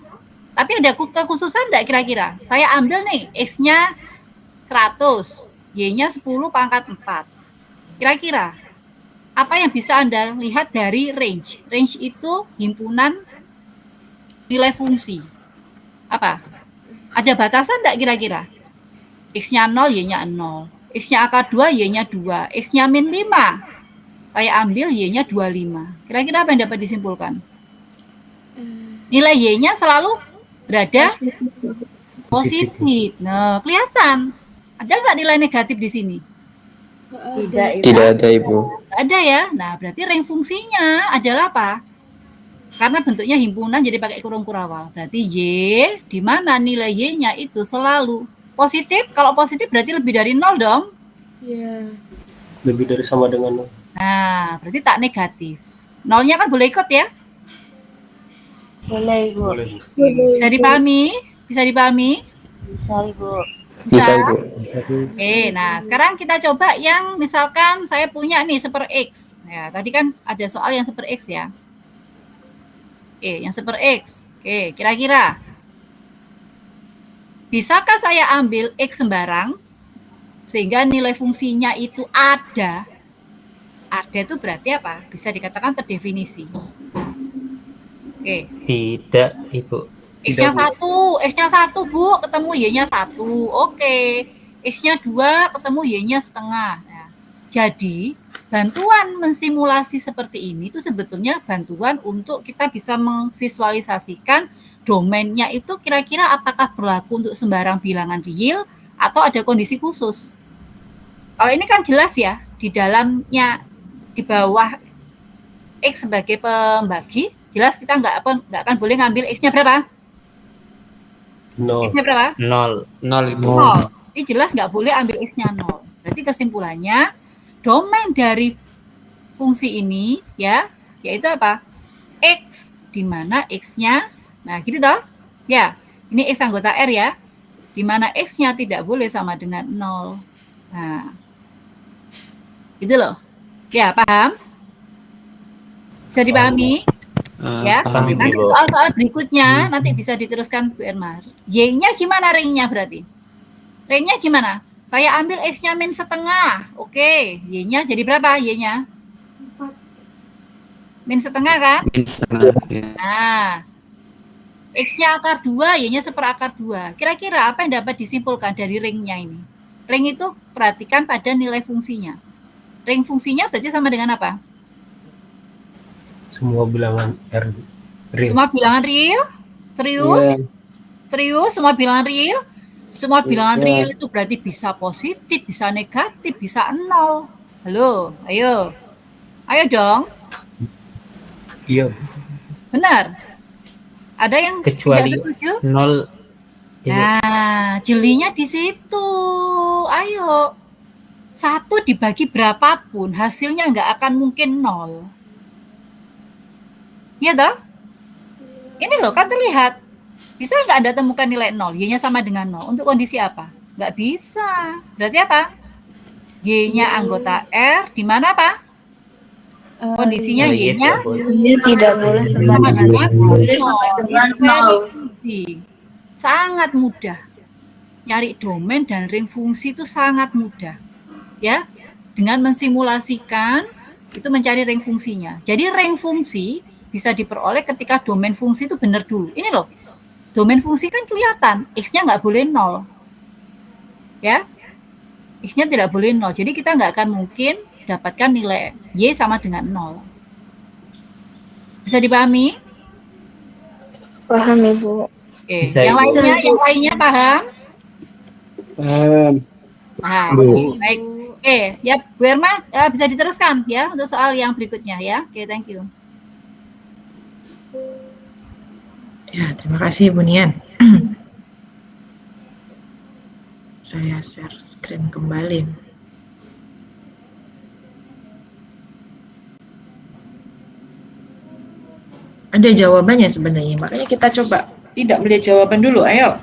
Tapi ada kekhususan enggak kira-kira? Saya ambil nih X-nya 100, Y-nya 10 pangkat 4. Kira-kira apa yang bisa Anda lihat dari range? Range itu himpunan nilai fungsi. Apa? Ada batasan enggak kira-kira? X-nya 0, Y-nya 0. X-nya akar 2, Y-nya 2. X-nya min 5. Saya ambil Y-nya 25. Kira-kira apa yang dapat disimpulkan? Nilai Y-nya selalu berada positif. Nah, kelihatan. Ada nggak nilai negatif di sini? Tidak ada, Ibu. Ada ya. Nah, berarti rank fungsinya adalah apa? Karena bentuknya himpunan jadi pakai kurung kurawal. Berarti Y, di mana nilai Y-nya itu selalu positif. Kalau positif berarti lebih dari 0 dong. Iya. Lebih dari sama dengan 0. Nah, berarti tak negatif. Nolnya kan boleh ikut ya? Boleh, Ibu. Bisa dipahami? Bisa dipahami? Bisa, Ibu. Bisa? Bisa, Bu. Oke, nah sekarang kita coba yang misalkan saya punya nih super X. Ya, tadi kan ada soal yang super X ya. Oke, yang super X. Oke, kira-kira bisakah saya ambil X sembarang sehingga nilai fungsinya itu ada? Ada itu berarti apa? Bisa dikatakan terdefinisi. Oke. Tidak, Ibu. X-nya 1, Bu, ketemu Y-nya 1. Oke. X-nya 2, ketemu Y-nya setengah. Nah, jadi, bantuan mensimulasi seperti ini itu sebetulnya bantuan untuk kita bisa memvisualisasikan domainnya itu kira-kira apakah berlaku untuk sembarang bilangan real atau ada kondisi khusus. Kalau ini kan jelas ya, di dalamnya, di bawah X sebagai pembagi, jelas kita nggak akan boleh ngambil X-nya berapa? 0. X-nya berapa? 0. 0, Ibu. 0. Ini jelas nggak boleh ambil X-nya 0. Berarti kesimpulannya, domain dari fungsi ini, ya, yaitu apa? X, di mana X-nya, nah gitu toh? Ya, ini X anggota R ya, di mana X-nya tidak boleh sama dengan 0. Nah, gitu loh. Ya, paham? Bisa dipahami? Ya, paham, nanti Ibu. soal-soal berikutnya nanti bisa diteruskan Bu Erma. Y-nya gimana ringnya berarti? Ringnya gimana? Saya ambil X-nya min setengah. Oke, Y-nya jadi berapa Y-nya? Min setengah kan? Min setengah, ya. Nah, X-nya akar 2, Y-nya seperakar 2. Kira-kira apa yang dapat disimpulkan dari ringnya ini? Ring itu perhatikan pada nilai fungsinya. Ring fungsinya berarti sama dengan apa? Semua bilangan R real. Semua bilangan real? Serius? Iya. Serius semua bilangan real? Semua bilangan Iya. real itu berarti bisa positif, bisa negatif, bisa 0. Halo, ayo. Ayo dong. Iya. Benar? Ada yang Kecuali tidak setuju? 0. Ibu. Nah, jelinya di situ. Ayo. 1 dibagi berapapun, hasilnya nggak akan mungkin 0. Iya toh? Ini loh, kan terlihat. Bisa nggak Anda temukan nilai 0? Y-nya sama dengan 0. Untuk kondisi apa? Nggak bisa. Berarti apa? Y-nya anggota R, di mana apa? Kondisinya Y Y-nya Tidak boleh sama dengan 0. sangat mudah. Nyari domain dan ring fungsi itu sangat mudah. Ya, dengan mensimulasikan Itu mencari range fungsinya. Jadi range fungsi bisa diperoleh ketika domain fungsi itu benar dulu. Ini loh, domain fungsi kan kelihatan, X-nya nggak boleh 0. Ya, X-nya tidak boleh 0. Jadi kita nggak akan mungkin dapatkan nilai Y sama dengan 0. Bisa dipahami? Paham, Ibu. Oke, yang lainnya paham? Paham. Nah, baik. Oke, ya Bu Erma bisa diteruskan ya untuk soal yang berikutnya ya. Oke, thank you. Ya, terima kasih Bu Nian. Saya share screen kembali. Ada jawabannya sebenarnya, makanya kita coba tidak melihat jawaban dulu. Ayo,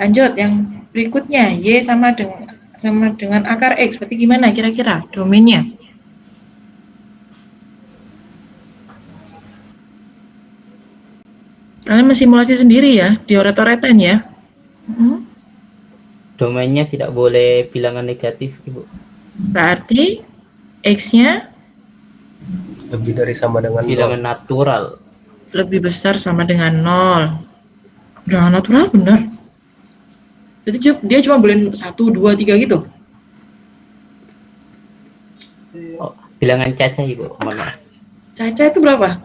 lanjut yang berikutnya. Y sama dengan akar X, berarti gimana kira-kira domainnya? Kalian mensimulasi sendiri ya, dioret-oretan ya. Domainnya tidak boleh bilangan negatif, Ibu. Berarti X-nya Lebih dari sama dengan bilangan 0. natural. lebih besar sama dengan 0. Bilangan natural benar. Jadi dia cuma boleh 1, 2, 3 gitu. Oh, bilangan caca, Ibu. Mana? Caca itu berapa?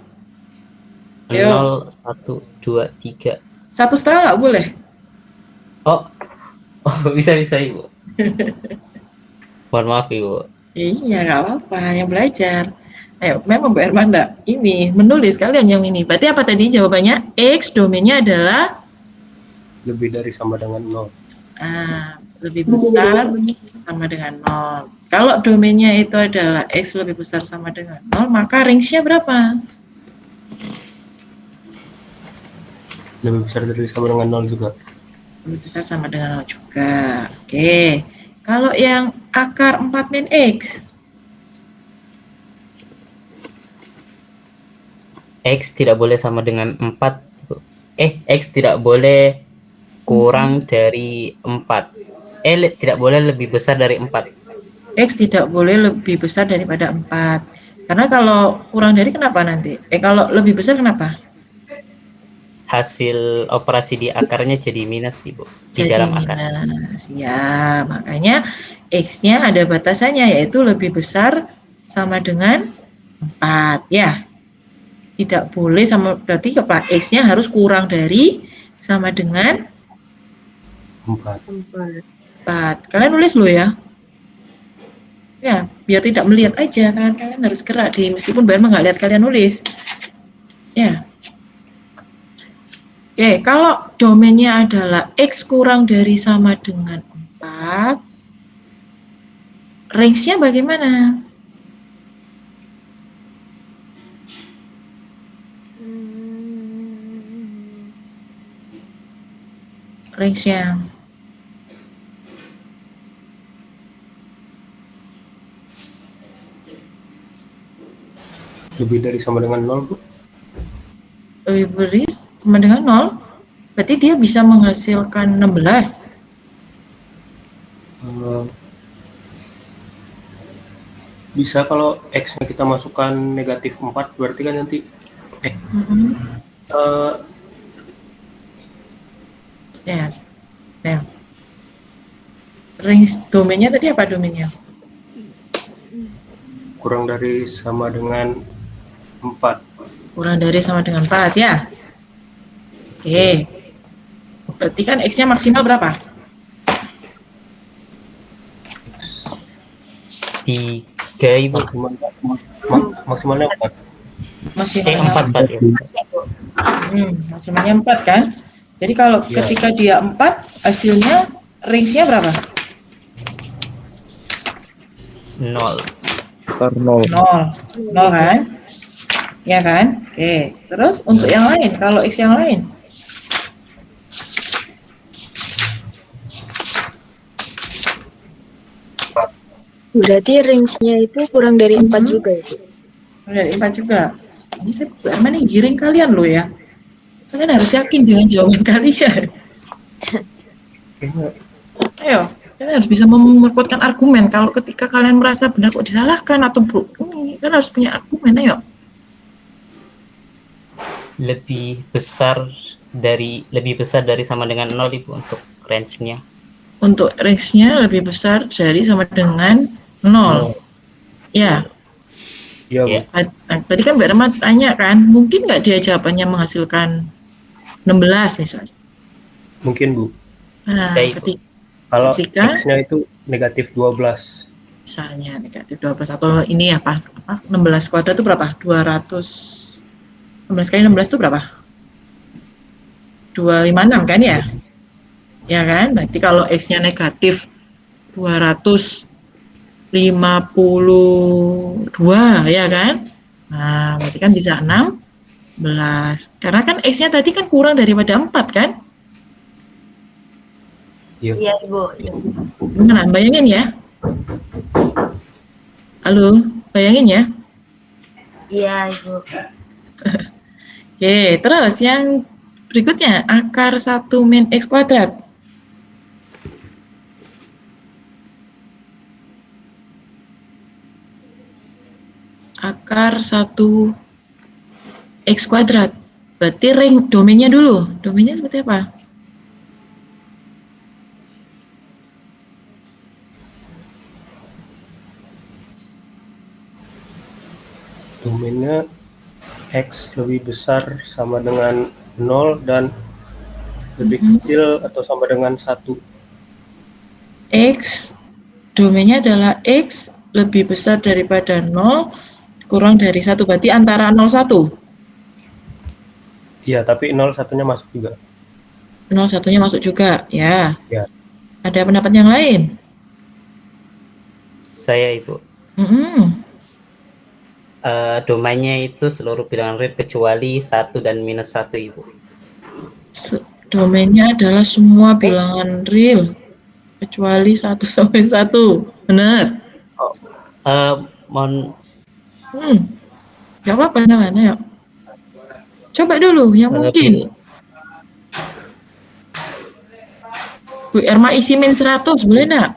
0, 1, 2, 3. 1,5 nggak boleh? Oh, bisa Ibu. Mohon maaf, Ibu. Iya, nggak apa-apa, yang belajar. Ayo, memang Bu Hermanda ini menulis kalian yang ini. Berarti apa tadi jawabannya? X domainnya adalah Lebih dari sama dengan 0. lebih besar sama dengan 0. Kalau domainnya itu adalah X lebih besar sama dengan 0, maka range-nya berapa? Lebih besar dari sama dengan 0 juga. Lebih besar sama dengan 0 juga. Oke. Kalau yang akar 4 min X, X tidak boleh sama dengan 4. X tidak boleh kurang dari 4. Tidak boleh lebih besar dari 4. X tidak boleh lebih besar daripada 4. Karena kalau kurang dari kenapa nanti? Kalau lebih besar kenapa? Hasil operasi di akarnya jadi minus, Ibu. Di Jadi dalam akar. minus. Ya, makanya X-nya ada batasannya, yaitu lebih besar sama dengan 4. Ya. Tidak boleh sama, berarti X-nya harus kurang dari sama dengan 4. 4. Kalian nulis loh ya. Ya, biar tidak melihat aja, tangan kalian harus gerak di, meskipun Mbak Irma nggak lihat kalian nulis. Ya. Oke, kalau domainnya adalah X kurang dari sama dengan 4, range-nya bagaimana? Range-nya. Lebih dari sama dengan 0, Bu. Lebih dari sama dengan 0, berarti dia bisa menghasilkan 16. Bisa kalau X-nya kita masukkan negatif 4, berarti kan nanti Yes. Nah. Range domainnya tadi apa domainnya? kurang dari sama dengan 4. Kurang dari sama dengan 4 ya. Oke. Berarti kan X-nya maksimal berapa? 3, Ibu. Maksimalnya 4. Maksimalnya 4 ya. Maksimalnya 4 kan? Jadi kalau ketika dia 4, hasilnya range-nya berapa? 0. 0 kan? Ya kan? Oke. Terus untuk yang lain, kalau X yang lain? Berarti range-nya itu kurang dari 4 juga ya? Kurang dari 4 juga. Ini saya nih giring kalian loh ya. Kalian harus yakin dengan jawaban kalian. Ayo, kalian harus bisa memperkuatkan argumen. Kalau ketika kalian merasa benar kok disalahkan atau Kan harus punya argumen, ayo. Lebih besar dari sama dengan 0 Ibu untuk range-nya. Untuk range-nya lebih besar dari sama dengan 0. Ya. Iya, Bu. Tadi kan Mbak Rema tanya kan, mungkin nggak dia jawabannya menghasilkan 16 misalnya? Mungkin, Bu. Nah, kalau ketika X-nya itu negatif 12. Misalnya negatif 12 atau ini ya, 16 kuadrat itu berapa? 200. 16 kali 16 itu berapa? 256 kan ya? Ya kan? Berarti kalau X-nya negatif 252 ya kan? Nah, berarti kan bisa 16. Karena kan X-nya tadi kan kurang daripada 4 kan? Iya, Ibu. Nah, bayangin ya. Halo, bayangin ya. Iya, Ibu. Oke, terus yang berikutnya, akar 1 min X kuadrat. Akar 1 X kuadrat. Berarti ring domainnya dulu. Domainnya seperti apa? Domainnya X lebih besar sama dengan 0 dan lebih kecil atau sama dengan 1. X, domainnya adalah X lebih besar daripada 0, kurang dari 1, berarti antara 0, 1. Iya, tapi 0, 1-nya masuk juga. 0, 1-nya masuk juga, ya. Ya. Ada pendapat yang lain? Saya, Ibu. Domainnya itu seluruh bilangan real kecuali 1 dan minus 1, Ibu. Domainnya adalah semua bilangan real kecuali 1 sampai 1. Benar? Mohon. Gak apa-apa, namanya yuk. Coba dulu yang mungkin. Bu Erma isi min 100, boleh enggak?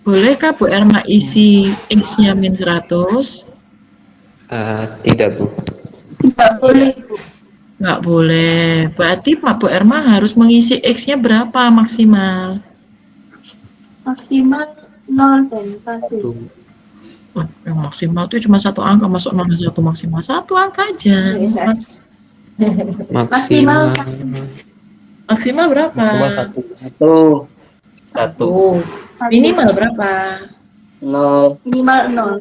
Bolehkah Bu Erma isi X-nya min 100? Tidak, Bu. Nggak boleh, Bu. Nggak boleh. Berarti Bu Erma harus mengisi X-nya berapa maksimal? Maksimal 0 dan 1. Yang maksimal itu cuma 1 angka, masuk 0 dan 1 maksimal. 1 angka aja. Maksimal berapa? Maksimal 1. Minimal berapa? 0. Minimal 0.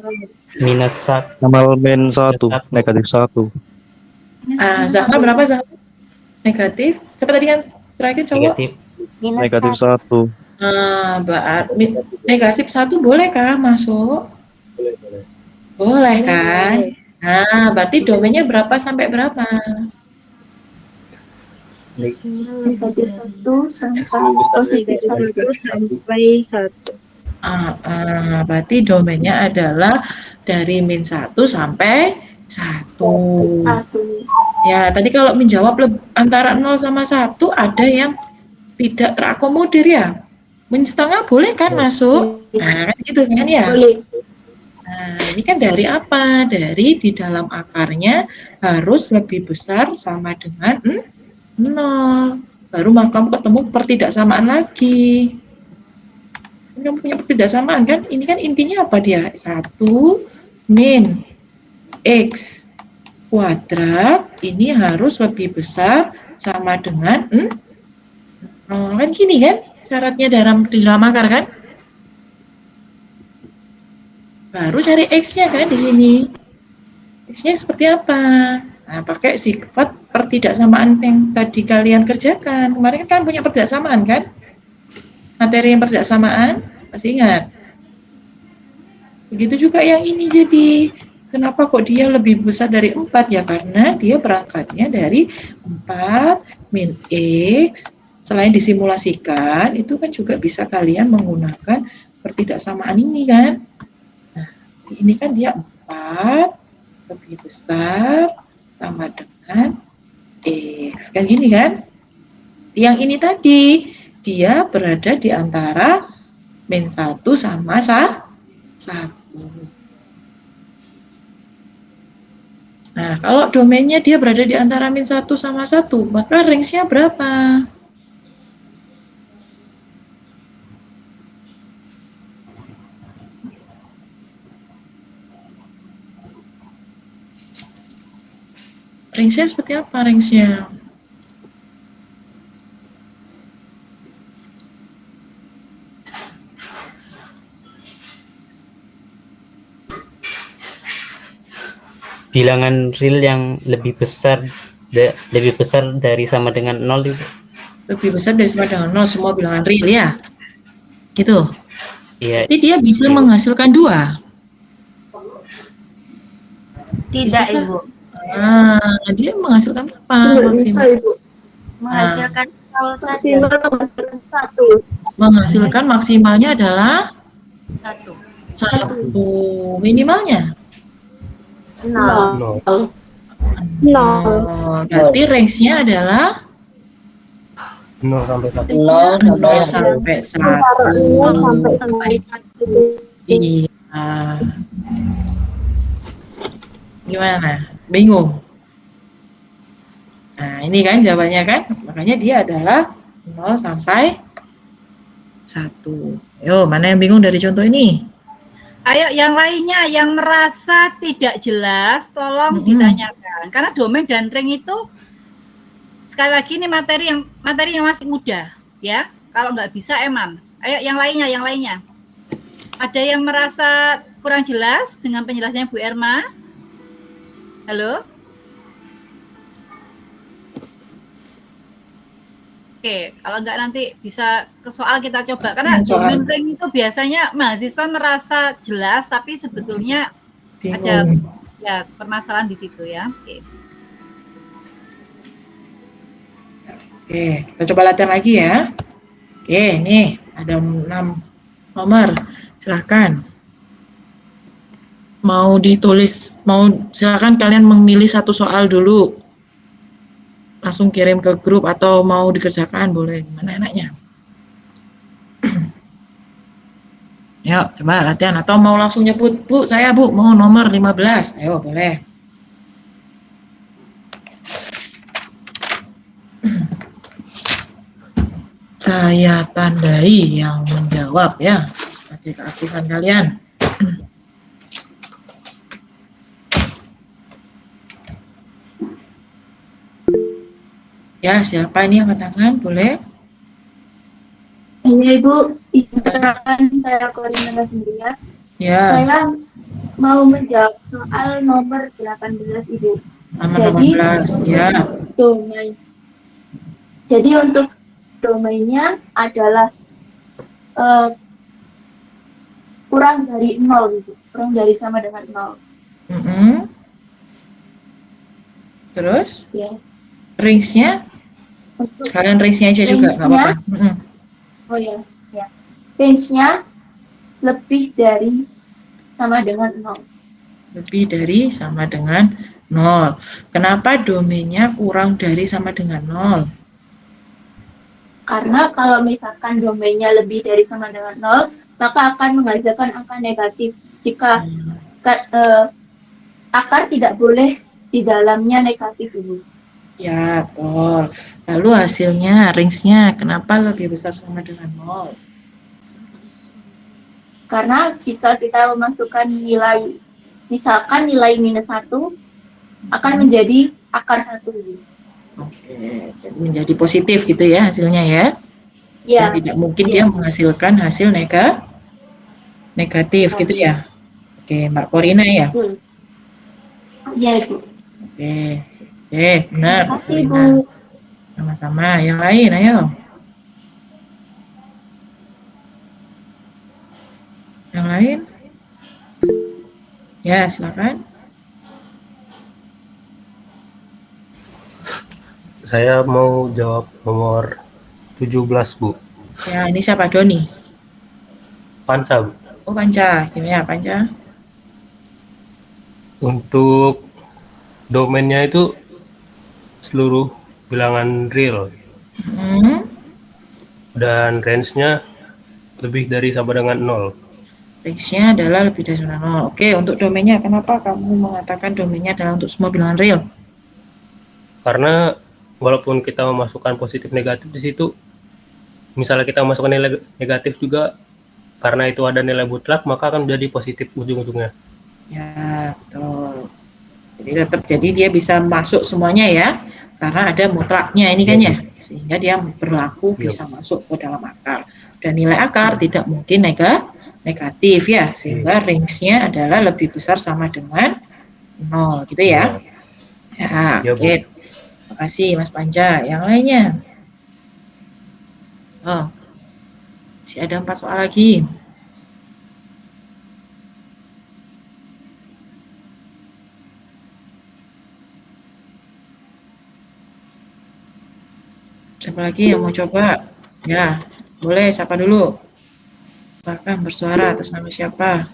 Minus 1. Minimal min 1, negatif 1. Zahra berapa Zahra? Negatif? Siapa tadi kan terakhir cowok? Negatif 1. Negatif 1 boleh kah masuk? Boleh kan? Nah, berarti domainnya berapa sampai berapa? Negatif 1 sampai positif 1. Berarti domainnya adalah dari min 1 sampai 1. Ya, tadi kalau menjawab antara 0 sama 1 ada yang tidak terakomodir ya. Min setengah boleh kan masuk? Nah, kan gitu kan ya? Boleh. Nah, ini kan dari apa? Dari di dalam akarnya harus lebih besar sama dengan 0. Baru kamu ketemu pertidaksamaan lagi. Kamu punya pertidaksamaan kan? Ini kan intinya apa dia? 1 min X kuadrat ini harus lebih besar sama dengan 0. Kan gini kan? Syaratnya di dalam akar kan? Baru cari X-nya kan di sini. X-nya seperti apa? Nah, pakai sifat pertidaksamaan yang tadi kalian kerjakan. Kemarin kan punya pertidaksamaan kan? Materi yang pertidaksamaan, masih ingat? Begitu juga yang ini jadi. Kenapa kok dia lebih besar dari 4? Ya karena dia berangkatnya dari 4 min X. Selain disimulasikan, itu kan juga bisa kalian menggunakan pertidaksamaan ini kan? Nah, ini kan dia 4 lebih besar sama dengan X. Kan gini kan? Yang ini tadi, dia berada di antara min 1 sama 1. Nah, kalau domainnya dia berada di antara min 1 sama 1, maka range-nya berapa? Range-nya seperti apa range-nya? Bilangan real yang lebih besar dari sama dengan 0 itu. Lebih besar dari sama dengan 0 semua bilangan real ya. Gitu. Iya. Jadi dia bisa menghasilkan 2. Tidak, Ibu. Nah, dia menghasilkan berapa maksimal? Menghasilkan 0 saja. Menghasilkan maksimalnya adalah 1. 1. Minimalnya 0. Berarti range-nya adalah 0 sampai 1. 0 sampai 1. Iya. Gimana? Bingung? Nah, ini kan jawabannya kan? Makanya dia adalah 0 sampai 1. Yo, mana yang bingung dari contoh ini? Ayo yang lainnya yang merasa tidak jelas tolong ditanyakan. Karena domain dan ring itu sekali lagi ini materi yang masih mudah ya. Kalau nggak bisa eman. Ayo yang lainnya. Ada yang merasa kurang jelas dengan penjelasannya Bu Erma? Halo? Oke, kalau enggak nanti bisa ke soal kita coba. Karena domain ring itu biasanya mahasiswa merasa jelas, tapi sebetulnya ada ya permasalahan di situ ya. Oke, kita coba latihan lagi ya. Oke, nih ada 6 nomor. Silahkan. Silahkan kalian memilih satu soal dulu. Langsung kirim ke grup atau mau dikerjakan boleh, mana enaknya. Yuk, coba latihan atau mau langsung nyebut, Bu, saya Bu, mau nomor 15. Ayo, boleh. Saya tandai yang menjawab ya, sebagai keaktifan kalian. Ya, siapa ini yang angkat tangan? Boleh? Iya, Ibu. Saya Korina Sendirian. Ya. Saya mau menjawab soal nomor 18, Ibu. Nomor 18, ya. Domain. Jadi untuk domainnya adalah kurang dari 0, Ibu. Kurang dari sama dengan 0. Terus? Ya. Range-nya? Sekalian range-nya aja juga, nggak apa-apa. Oh ya. Range-nya lebih dari sama dengan 0. Lebih dari sama dengan 0. Kenapa domainnya kurang dari sama dengan 0? Karena kalau misalkan domainnya lebih dari sama dengan 0, maka akan menghasilkan angka negatif. Jika akar tidak boleh di dalamnya negatif, Ibu. Ya, betul. Lalu hasilnya, range-nya, kenapa lebih besar sama dengan 0? Karena jika kita memasukkan nilai, misalkan nilai -1, akan menjadi akar 1. Oke, jadi menjadi positif gitu ya hasilnya ya? Ya. Dan tidak mungkin dia menghasilkan hasil negatif gitu ya? Oke, Mbak Korina ya? Iya, Ibu. Oke, benar. Terima kasih, Ibu. Sama-sama. Yang lain, ayo. Yang lain? Ya, silakan. Saya mau jawab nomor 17, Bu. Ya, ini siapa? Doni? Panca, Bu. Oh, Panca. Gimana, Panca? Untuk domainnya itu seluruh bilangan real. Dan range-nya lebih dari sama dengan 0. Range-nya adalah lebih dari 0. Oke, untuk domainnya, kenapa kamu mengatakan domainnya adalah untuk semua bilangan real? Karena walaupun kita memasukkan positif negatif di situ, misalnya kita memasukkan nilai negatif juga, karena itu ada nilai mutlak, maka akan menjadi positif ujung-ujungnya. Ya, betul. Jadi tetap, jadi dia bisa masuk semuanya ya, karena ada mutlaknya ini kan ya, sehingga dia berlaku bisa masuk ke dalam akar. Dan nilai akar tidak mungkin negatif ya, sehingga range-nya adalah lebih besar sama dengan 0 gitu ya. Ya, oke. Terima kasih Mas Panja. Yang lainnya? Oh, masih ada 4 soal lagi. Siapa lagi yang mau coba? Ya, boleh. Siapa dulu? Silakan bersuara. Atas nama siapa?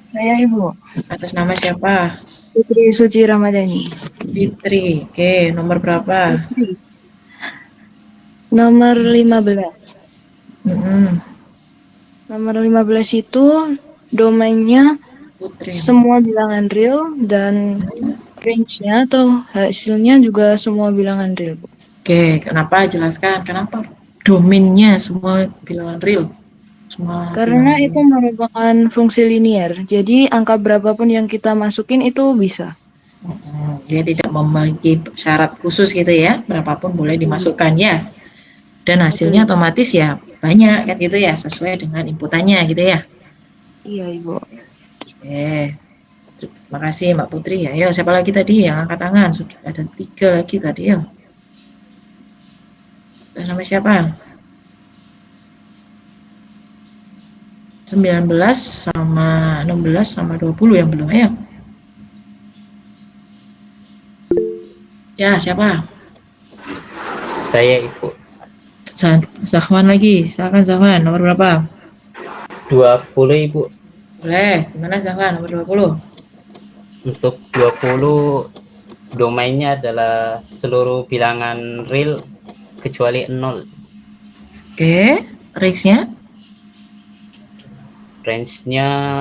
Saya Ibu. Atas nama siapa? Fitri Suci Ramadhani. Fitri. Oke, nomor berapa? Nomor 15. Nomor 15 itu domainnya semua bilangan real dan range-nya atau hasilnya juga semua bilangan real, Bu. Oke, kenapa? Jelaskan kenapa domainnya semua bilangan real? Karena itu merupakan fungsi linear, jadi angka berapapun yang kita masukin itu bisa. Dia tidak memiliki syarat khusus gitu ya, berapapun boleh dimasukkan ya. Dan hasilnya otomatis ya banyak kan gitu ya, sesuai dengan inputannya gitu ya. Iya, Ibu. Oke, terima kasih Mbak Putri ya. Ayo, siapa lagi tadi yang angkat tangan? Sudah ada 3 lagi tadi ya. Nama siapa? 19 sama 16 sama 20 yang belum, ayo. Ya, siapa? Saya Ibu. Zahwan lagi, silakan Zahwan, nomor berapa? 20 Ibu. Boleh, gimana Zahwan, nomor 20? Untuk 20 domainnya adalah seluruh bilangan real kecuali 0. Oke, range-nya? Range-nya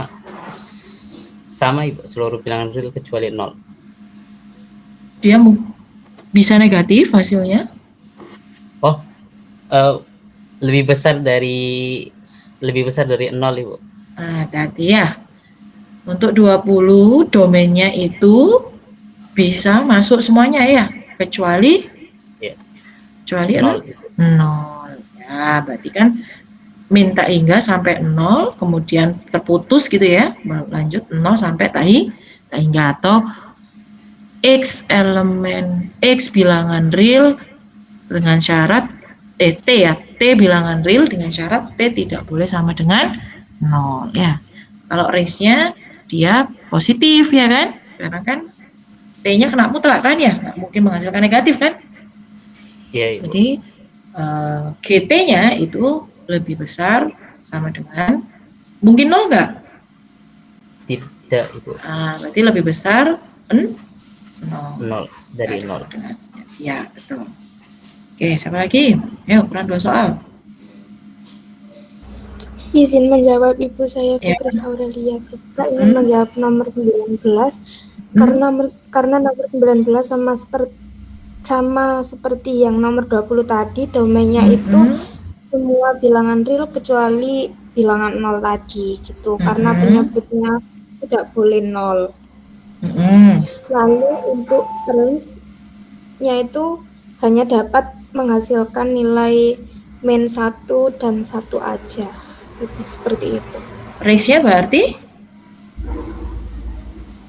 sama Ibu, seluruh bilangan real kecuali 0. Dia bisa negatif hasilnya? Oh, lebih besar dari 0 Ibu. Nah, hati-hati ya. Untuk 20 domainnya itu bisa masuk semuanya ya, kecuali 0. Ya, berarti kan minta hingga sampai 0, kemudian terputus gitu ya, lanjut 0 sampai tak hingga, atau X elemen X bilangan real dengan syarat T ya, T bilangan real dengan syarat T tidak boleh sama dengan 0 ya. Kalau range-nya dia positif ya kan, karena kan T-nya kena mutlak kan ya, nggak mungkin menghasilkan negatif kan. Iya, Ibu. Jadi GT-nya itu lebih besar sama dengan mungkin 0 nggak? Tidak Ibu. Berarti lebih besar 0 dari 0. Ya, betul. Oke, siapa lagi? Ayo, kurang 2 soal. Izin menjawab Ibu, saya Fitris Aurelia Fitra ingin menjawab nomor 19 karena nomor 19 sama seperti yang nomor 20 tadi, domainnya itu semua bilangan real kecuali bilangan 0 tadi gitu, karena penyebutnya tidak boleh 0. Lalu untuk range-nya itu hanya dapat menghasilkan nilai min 1 dan 1 aja. Itu seperti itu. Range-nya berarti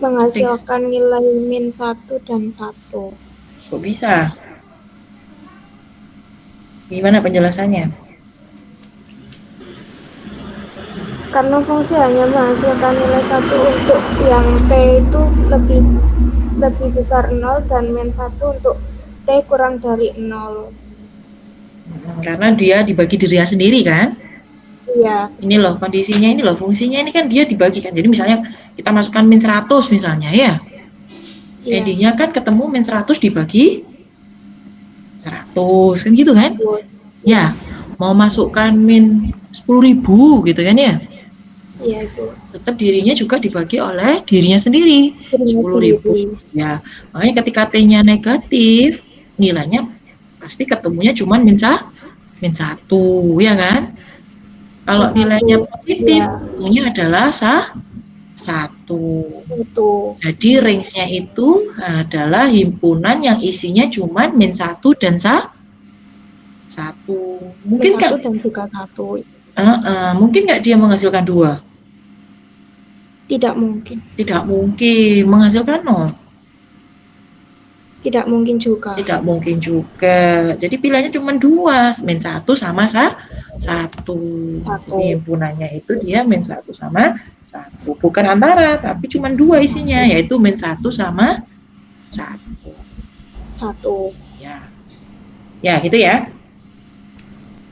menghasilkan nilai min 1 dan 1. Kok bisa? Gimana penjelasannya? Karena fungsi hanya menghasilkan nilai 1 untuk yang T itu lebih besar 0 dan min 1 untuk T kurang dari 0. Karena dia dibagi dirinya sendiri kan? Iya. Ini loh kondisinya, ini loh fungsinya, ini kan dia dibagikan. Jadi misalnya kita masukkan min 100 misalnya ya. Endingnya kan ketemu min 100 dibagi 100 kan gitu kan? Ya, mau masukkan min 10.000 gitu kan ya. Iya, Ibu. Tetap dirinya juga dibagi oleh dirinya sendiri, 10.000. Ya, makanya ketika T-nya negatif, nilainya pasti ketemunya cuma min 1, ya kan? Kalau nilainya positif, ketemunya adalah 1. Jadi range-nya itu adalah himpunan yang isinya cuma min 1 dan 1. Mungkin kan? Dan juga 1. Mungkin nggak dia menghasilkan 2? Tidak mungkin. Tidak mungkin. Menghasilkan 0? Tidak mungkin juga. Tidak mungkin juga. Jadi pilihannya cuma 2, min 1 sama 1. Jadi himpunannya itu dia min 1 sama 1. Bukan antara, tapi cuma 2 isinya, yaitu min 1 sama 1. Ya, gitu ya.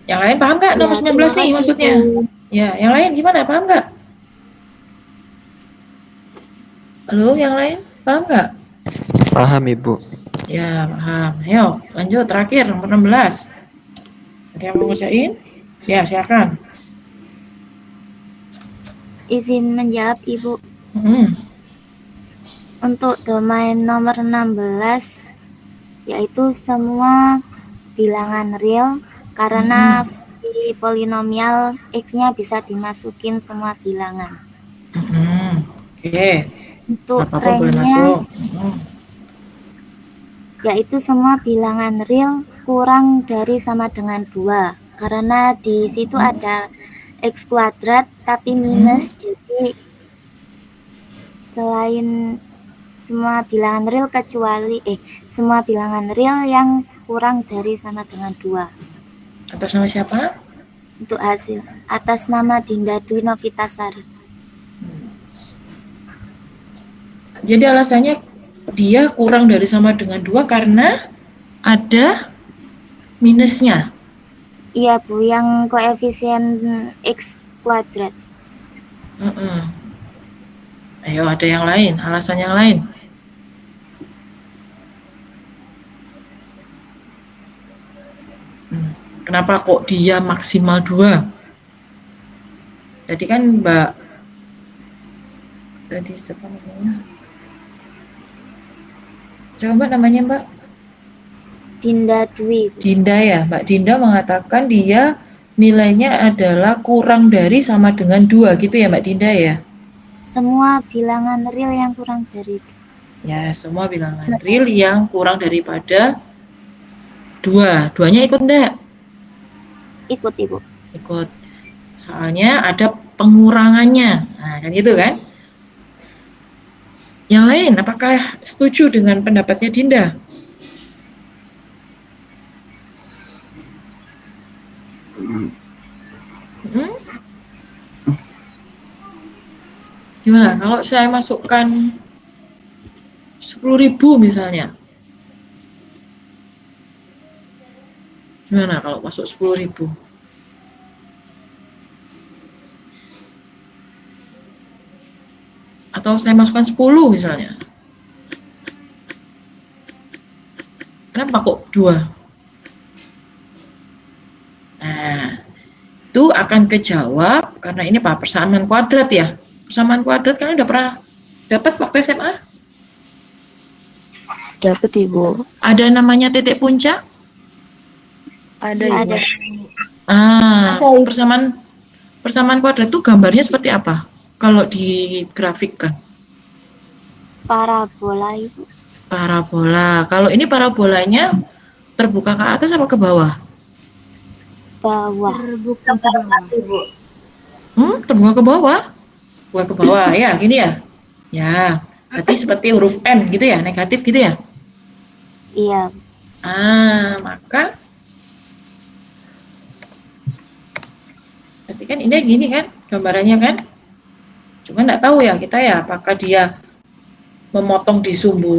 Yang lain paham nggak nomor 19 nih maksudnya? Ya, yang lain gimana? Paham nggak? Halo, yang lain paham nggak? Paham, Ibu. Ya, paham. Ayo, lanjut. Terakhir, nomor 16. Ada yang mau ngerjain? Ya, silakan. Izin menjawab, Ibu. Untuk domain nomor 16, yaitu semua bilangan real, karena fungsi polinomial X-nya bisa dimasukin semua bilangan. Oke. Untuk range-nya, yaitu semua bilangan real kurang dari sama dengan 2, karena di situ ada X kuadrat tapi minus, jadi selain semua bilangan real semua bilangan real yang kurang dari sama dengan 2. Atas nama siapa? Untuk hasil atas nama Dinda Dwi Novitasari. Jadi alasannya dia kurang dari sama dengan 2 karena ada minusnya. Iya, Bu, yang koefisien X kuadrat. Ayo, ada yang lain, alasan yang lain. Kenapa kok dia maksimal 2? Tadi kan Mbak, tadi siapa namanya? Coba namanya Mbak? Dinda Dwi. Dinda ya, Mbak Dinda mengatakan dia nilainya adalah kurang dari sama dengan 2 gitu ya Mbak Dinda ya? Semua bilangan real yang kurang dari 2. Ya, semua bilangan real yang kurang daripada 2. 2-nya ikut enggak? Ikut, Ibu. Ikut. Soalnya ada pengurangannya. Nah, kan gitu kan? Yang lain, apakah setuju dengan pendapatnya Dinda? Gimana kalau saya masukkan 10.000 misalnya? Gimana kalau masuk 10.000? Atau saya masukkan 10 misalnya. Kenapa kok 2? Nah, itu akan kejawab karena ini Pak persamaan kuadrat ya. Persamaan kuadrat kalian udah pernah dapat waktu SMA? Dapat, Ibu. Ada namanya titik puncak? Ada, Ibu. Persamaan kuadrat itu gambarnya seperti apa? Kalau digrafikkan? Parabola, Ibu. Parabola. Kalau ini parabolanya terbuka ke atas apa ke bawah? Bawah. Terbuka ke bawah, Ibu. Terbuka ke bawah? Terbuka ke bawah, ya, gini ya? Ya, berarti seperti huruf N gitu ya, negatif gitu ya? Iya. Maka berarti kan ini gini kan gambarannya kan? Cuma nggak tahu ya kita ya, apakah dia memotong di sumbu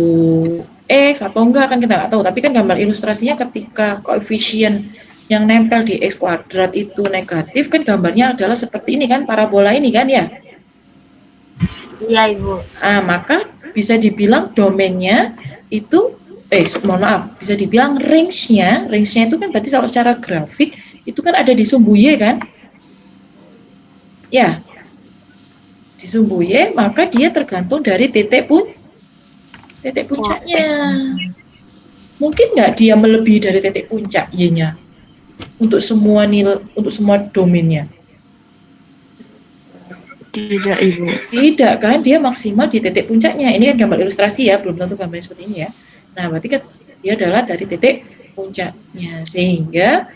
X atau enggak kan kita nggak tahu. Tapi kan gambar ilustrasinya ketika koefisien yang nempel di X kuadrat itu negatif kan gambarnya adalah seperti ini kan, parabola ini kan ya? Iya, Ibu. Maka bisa dibilang domainnya itu, mohon maaf, bisa dibilang range-nya itu kan berarti kalau secara grafik itu kan ada di sumbu Y kan? Ya, di sumbu Y, maka dia tergantung dari titik puncaknya. Mungkin nggak dia melebihi dari titik puncak Y-nya untuk semua domainnya? Tidak, Ibu. Tidak kan, dia maksimal di titik puncaknya. Ini kan gambar ilustrasi ya, belum tentu gambarnya seperti ini ya. Nah, berarti kan dia adalah dari titik puncaknya. Sehingga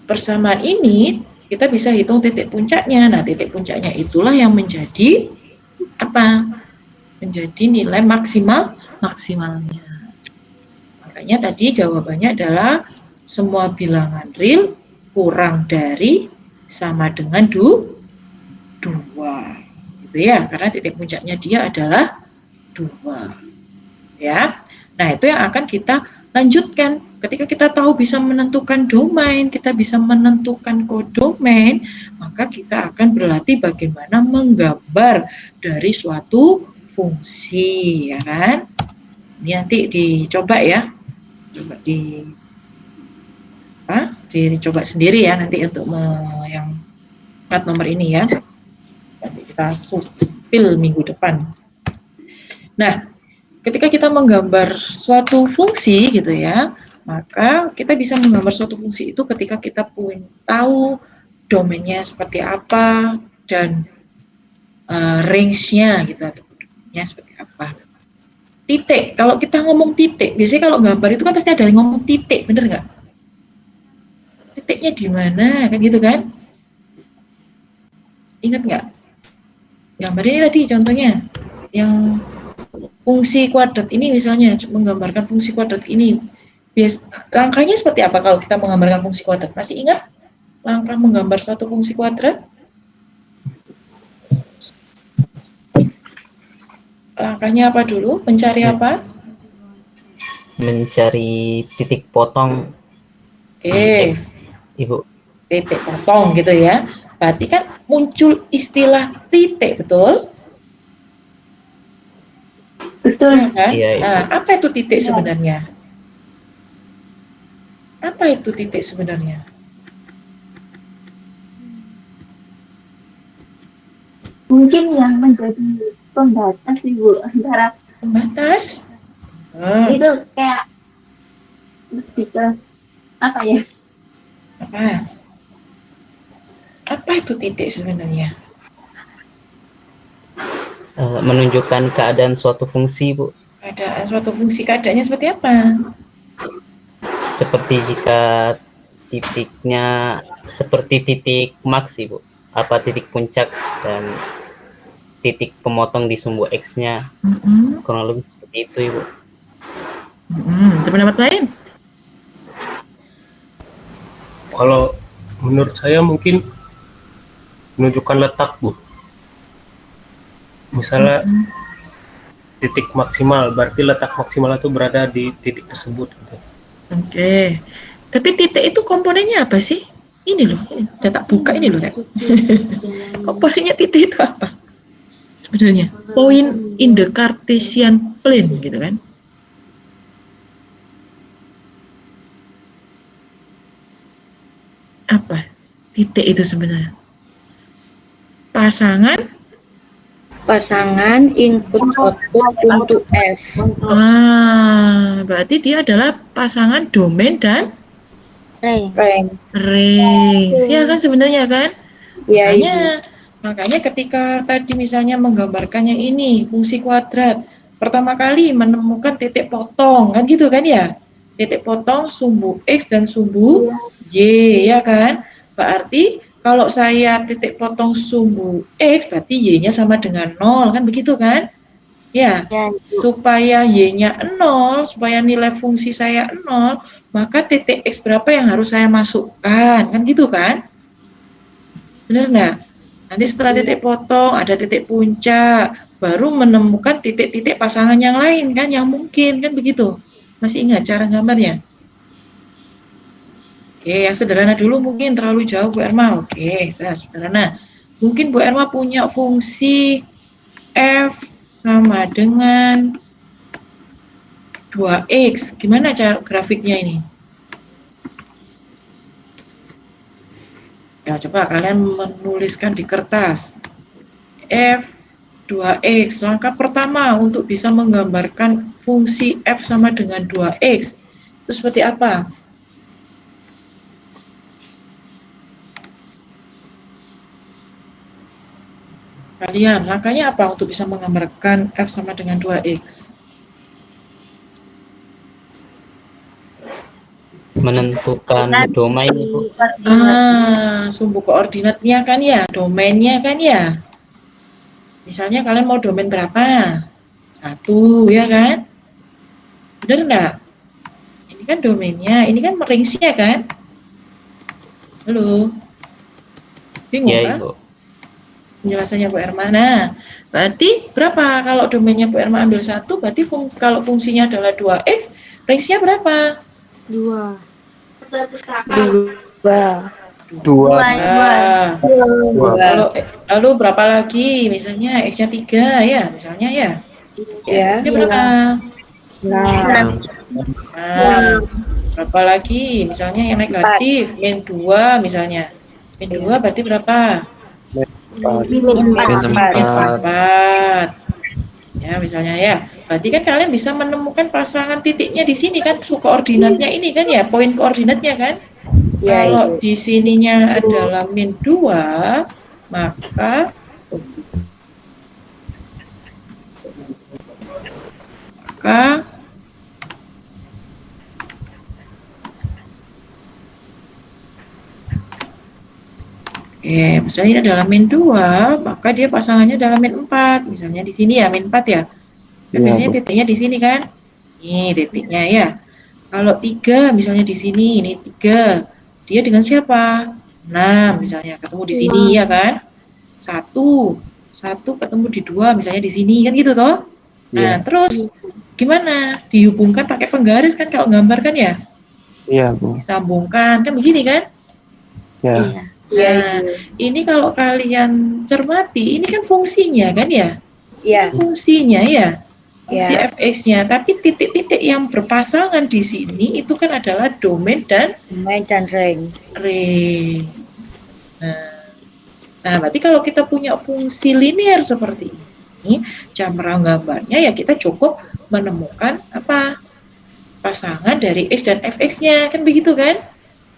persamaan ini kita bisa hitung titik puncaknya. Nah, titik puncaknya itulah yang menjadi apa? Menjadi nilai maksimalnya. Makanya tadi jawabannya adalah semua bilangan real kurang dari sama dengan 2, gitu ya, karena titik puncaknya dia adalah 2, ya. Nah, itu yang akan kita lanjutkan. Ketika kita tahu bisa menentukan domain, kita bisa menentukan kodomain, maka kita akan berlatih bagaimana menggambar dari suatu fungsi, ya kan? Ini nanti dicoba ya, dicoba sendiri ya nanti untuk yang plat nomor ini ya. Nanti kita spill minggu depan. Nah, ketika kita menggambar suatu fungsi gitu ya, maka kita bisa menggambar suatu fungsi itu ketika kita tahu domainnya seperti apa dan range-nya gitu, atau domainnya seperti apa. Titik, kalau kita ngomong titik, biasanya kalau gambar itu kan pasti ada yang ngomong titik, bener nggak? Titiknya di mana, kan gitu kan? Ingat nggak? Gambar ini tadi contohnya, yang fungsi kuadrat ini misalnya, menggambarkan fungsi kuadrat ini. Langkahnya seperti apa kalau kita menggambarkan fungsi kuadrat? Masih ingat langkah menggambar suatu fungsi kuadrat? Langkahnya apa dulu? Mencari apa? Mencari titik potong. Oke, Ibu. Titik potong gitu ya. Berarti kan muncul istilah titik, betul? Betul. Ya, kan? Iya, iya. Nah, apa itu titik sebenarnya? Apa itu titik sebenarnya? Mungkin yang menjadi pembatas Ibu antara pembatas. Itu kayak apa ya? Apa itu titik sebenarnya? Menunjukkan keadaan suatu fungsi, Bu. Keadaan suatu fungsi, keadaannya seperti apa? Seperti jika titiknya seperti titik maks, Bu. Apa titik puncak dan titik pemotong di sumbu X-nya. Kurang lebih seperti itu, Ibu. Ada pendapat lain? Kalau menurut saya mungkin menunjukkan letak, Bu. Misalnya titik maksimal, berarti letak maksimal itu berada di titik tersebut. Gitu. Oke. Tapi titik itu komponennya apa sih? Ini loh, udah tak buka ini loh, Rek. Komponennya titik itu apa? Sebenarnya, point in the Cartesian plane gitu kan? Apa titik itu sebenarnya? Pasangan input output untuk F. Berarti dia adalah pasangan domain dan range. Ya kan sebenarnya kan? Iya, Makanya ketika tadi misalnya menggambarkannya ini fungsi kuadrat, pertama kali menemukan titik potong kan gitu kan ya? Titik potong sumbu X dan sumbu Y ya kan? Berarti kalau saya titik potong sumbu X berarti Y-nya sama dengan 0 kan begitu kan? Ya, supaya Y-nya 0, supaya nilai fungsi saya 0, maka titik X berapa yang harus saya masukkan kan gitu kan? Benar nggak? Nanti setelah titik potong ada titik puncak, baru menemukan titik-titik pasangan yang lain kan, yang mungkin kan begitu. Masih ingat cara gambarnya? Oke, yang sederhana dulu mungkin terlalu jauh Bu Erma. Oke, sederhana. Mungkin Bu Erma punya fungsi F sama dengan 2X. Gimana cara grafiknya ini? Ya, coba kalian menuliskan di kertas. F 2x. Langkah pertama untuk bisa menggambarkan fungsi f sama dengan 2x. Itu seperti apa? Kalian, langkahnya apa untuk bisa menggambarkan f sama dengan 2x? Menentukan domain itu. Sumbu koordinatnya kan ya, domainnya kan ya. Misalnya kalian mau domain berapa? 1, ya kan? Bener nggak? Ini kan domainnya, ini kan range-nya kan? Halo? Bingung Ya, kan? Ibu. Penjelasannya Bu Hermana. Berarti berapa kalau domainnya Bu Herma ambil 1, berarti kalau fungsinya adalah 2x, range-nya berapa? 2. 2. Lalu berapa lagi? Misalnya x-nya 3 ya, misalnya ya. Ya. X-nya berapa? 6. Berapa lagi? Misalnya yang negatif, min 2 misalnya. Min 2 berarti berapa? Min 4. Ya, misalnya ya. Berarti kan kalian bisa menemukan pasangan titiknya di sini kan, koordinatnya ini kan ya, poin koordinatnya kan. Ya, Kalau di sininya adalah min 2, maka misalnya ini adalah min 2, maka dia pasangannya adalah min 4. Misalnya di sini ya, min 4 ya. Dan biasanya titiknya di sini kan. Ini titiknya ya. Kalau 3 misalnya di sini, ini 3. Dia dengan siapa? 6 misalnya, ketemu di sini ya kan. 1 ketemu di 2 misalnya di sini kan gitu toh. Nah, terus gimana? Dihubungkan pakai penggaris kan kalau gambar kan ya? Iya, Bu. Disambungkan kan begini kan? Ya. Nah, ini kalau kalian cermati, ini kan fungsinya kan ya? Iya. Fungsinya ya. Fungsi Ya. fx-nya, tapi titik-titik yang berpasangan di sini itu kan adalah domain dan range. Nah, berarti kalau kita punya fungsi linear seperti ini, cara gambarnya ya kita cukup menemukan apa? Pasangan dari x dan fx-nya, kan begitu kan?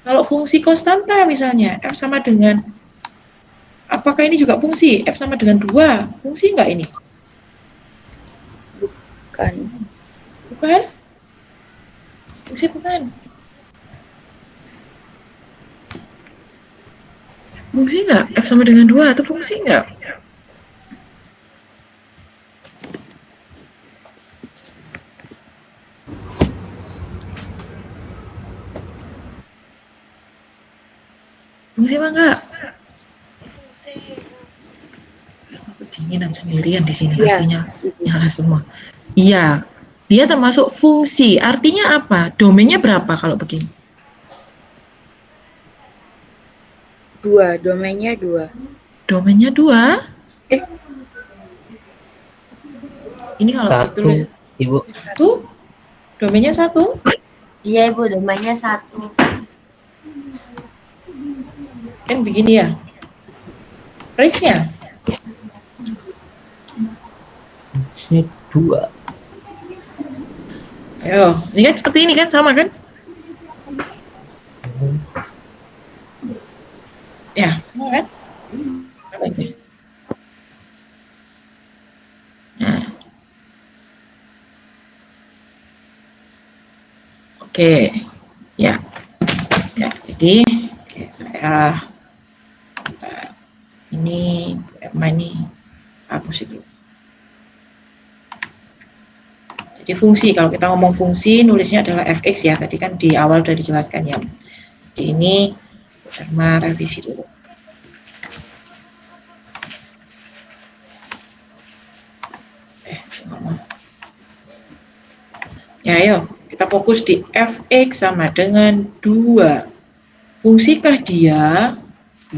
Kalau fungsi konstanta misalnya, f sama dengan, apakah ini juga fungsi? F sama dengan 2, fungsi enggak ini? Bukan? Fungsi bukan? Fungsi enggak? F sama dengan 2 itu fungsi enggak? Fungsi apa enggak? Kedinginan sendirian di sini, AC-nya nyala semua. Iya, dia termasuk fungsi. Artinya apa? Domainnya berapa kalau begini? 2, domainnya 2. Domainnya 2? Ini kalau 1, ditulis Ibu. 1? Domainnya 1? Iya, Ibu, domainnya 1. Kan begini ya. Range-nya? 2. Ayo, ini kan seperti ini kan, sama kan? Ya, sama kan? Apa ini? Nah. Oke. Ya. Ya, jadi saya ini hapus itu. Jadi fungsi, kalau kita ngomong fungsi, nulisnya adalah fx ya. Tadi kan di awal sudah dijelaskan ya. Jadi ini Herma revisi dulu. Ya, ayo kita fokus di fx sama dengan 2. Fungsikah dia?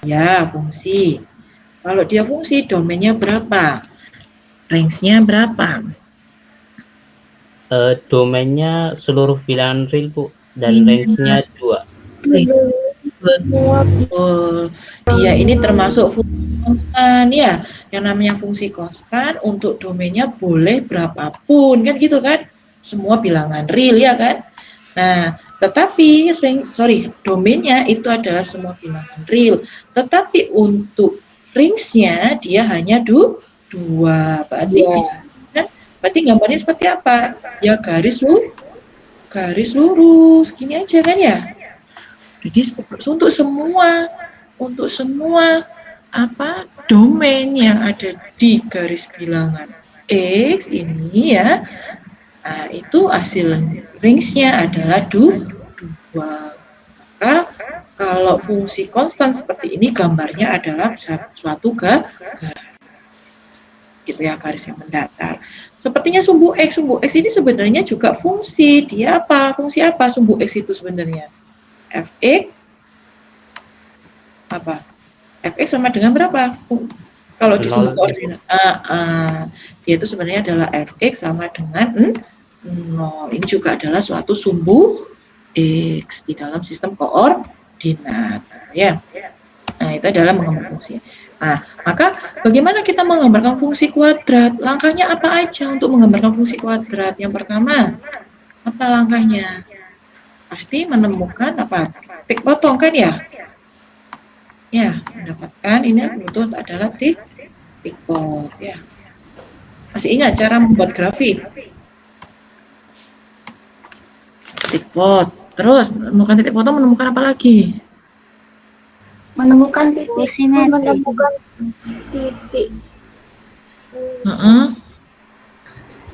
Ya, fungsi. Kalau dia fungsi, domainnya berapa? Range-nya berapa? Domainnya seluruh bilangan real, Bu, dan range-nya 2. Betul. Dia ini termasuk fungsi konstan ya. Yang namanya fungsi konstan untuk domainnya boleh berapapun kan gitu kan. Semua bilangan real ya kan. Nah, tetapi domainnya itu adalah semua bilangan real. Tetapi untuk range-nya dia hanya dua. Berarti kan? Berarti gambarnya seperti apa? Ya garis lurus gini aja kan ya. Jadi untuk semua domain yang ada di garis bilangan X ini ya, nah, itu hasil range-nya adalah 2. Maka kalau fungsi konstan seperti ini gambarnya adalah suatu garis gitu ya, garis yang mendatar. Sepertinya sumbu X ini sebenarnya juga fungsi. Dia apa? Fungsi apa sumbu X itu sebenarnya? Fx apa? Fx sama dengan berapa? Kalau di sumbu koordinat. Dia itu sebenarnya adalah Fx sama dengan 0. Ini juga adalah suatu sumbu X di dalam sistem koordinat. Ya. Nah, itu adalah menggambar fungsi. Nah, maka bagaimana kita menggambarkan fungsi kuadrat? Langkahnya apa aja untuk menggambarkan fungsi kuadrat? Yang pertama, apa langkahnya? Pasti menemukan titik potong kan ya? Ya, mendapatkan ini butuh adalah titik pot ya. Masih ingat cara membuat grafik? Titik pot. Terus menemukan titik potong, menemukan apa lagi? Menemukan titik simetri.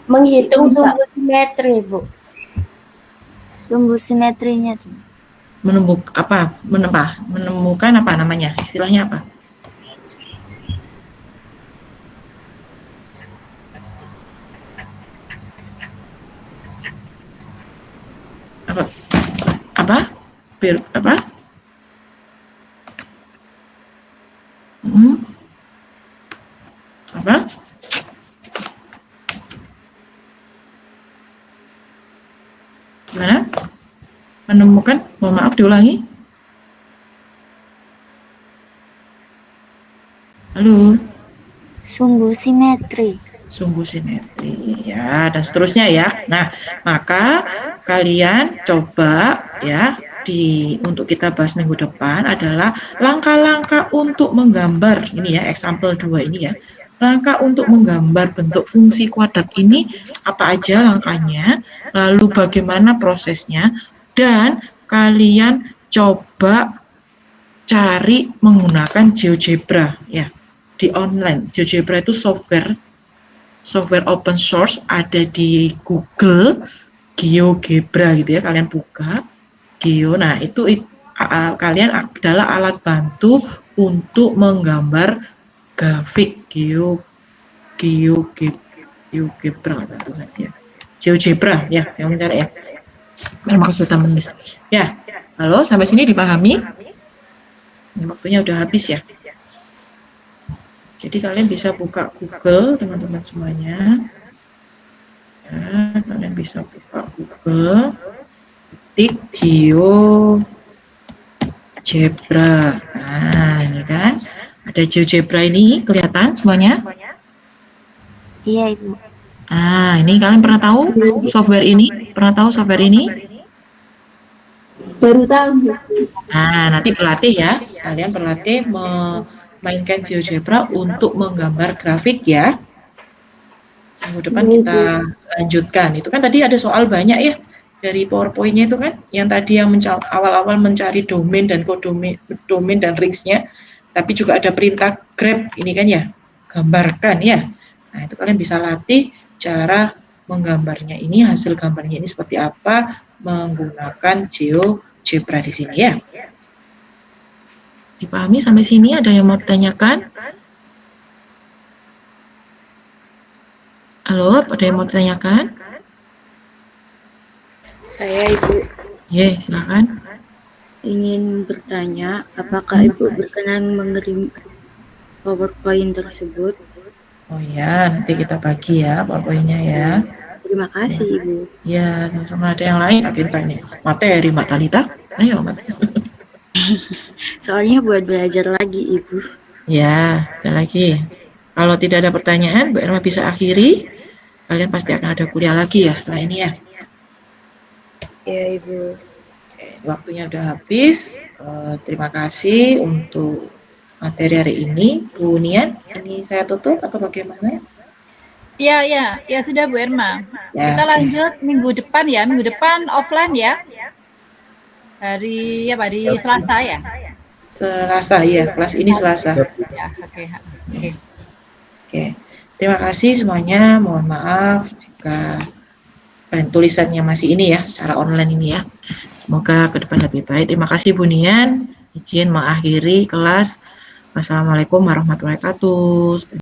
Menghitung sumbu simetri, Bu. Sumbu simetrinya tuh. Menemukan apa namanya? Istilahnya apa? Apa? Gimana? Menemukan, mohon maaf diulangi. Halo. Sumbu simetri. Sumbu simetri ya, dan seterusnya ya. Nah, maka kalian coba ya untuk kita bahas minggu depan adalah langkah-langkah untuk menggambar ini ya, example 2 ini ya. Langkah untuk menggambar bentuk fungsi kuadrat ini apa aja langkahnya, lalu bagaimana prosesnya, dan kalian coba cari menggunakan GeoGebra ya di online. GeoGebra itu software open source, ada di Google, GeoGebra gitu ya, kalian buka Geo. Nah, itu kalian adalah alat bantu untuk menggambar grafik GeoGebra ya. GeoGebra ya, saya mencari ya. Terima kasih sudah menulis. Ya, halo, sampai sini dipahami? Ini waktunya udah habis ya. Jadi kalian bisa buka Google, teman-teman semuanya. Ya, kalian bisa buka Google, ketik GeoGebra. Nah, ini kan ada GeoGebra ini, kelihatan semuanya? Iya, Ibu. Ini kalian pernah tahu software ini? Pernah tahu software ini? Baru tahu. Nah, nanti pelatih ya. Kalian berlatih memainkan GeoGebra untuk menggambar grafik ya. Minggu depan kita lanjutkan. Itu kan tadi ada soal banyak ya dari PowerPoint-nya itu kan. Yang tadi yang awal-awal mencari domain dan domain dan range-nya. Tapi juga ada perintah grab ini kan ya. Gambarkan ya. Nah, itu kalian bisa latih cara menggambarnya ini, hasil gambarnya ini seperti apa menggunakan GeoGebra di sini ya. Dipahami sampai sini? Ada yang mau ditanyakan? Halo, ada yang mau ditanyakan? Saya Ibu. Ya, silakan. Ingin bertanya, apakah Ibu berkenan mengirim PowerPoint tersebut? Oh ya, nanti kita bagi ya PowerPoint-nya ya. Terima kasih Ibu. Ya, sama-sama. Ada yang lain? Kita ini materi Mbak Talita. Ayo, Mbak. Soalnya buat belajar lagi, Ibu. Ya, ada lagi. Kalau tidak ada pertanyaan, Bu Irma bisa akhiri. Kalian pasti akan ada kuliah lagi ya setelah ini ya. Ya, Ibu. Oke, waktunya udah habis. Terima kasih untuk materi hari ini. Bu Nian, ini saya tutup atau bagaimana? Ya sudah Bu Irma. Ya, Kita oke. lanjut minggu depan ya. Minggu depan offline ya. Hari Selasa ya. Selasa ya, kelas ini Selasa. Ya, oke. Terima kasih semuanya. Mohon maaf jika tulisannya masih ini ya, secara online ini ya. Semoga ke depan lebih baik. Terima kasih Bu Nian. Izin mengakhiri kelas. Wassalamualaikum warahmatullahi wabarakatuh.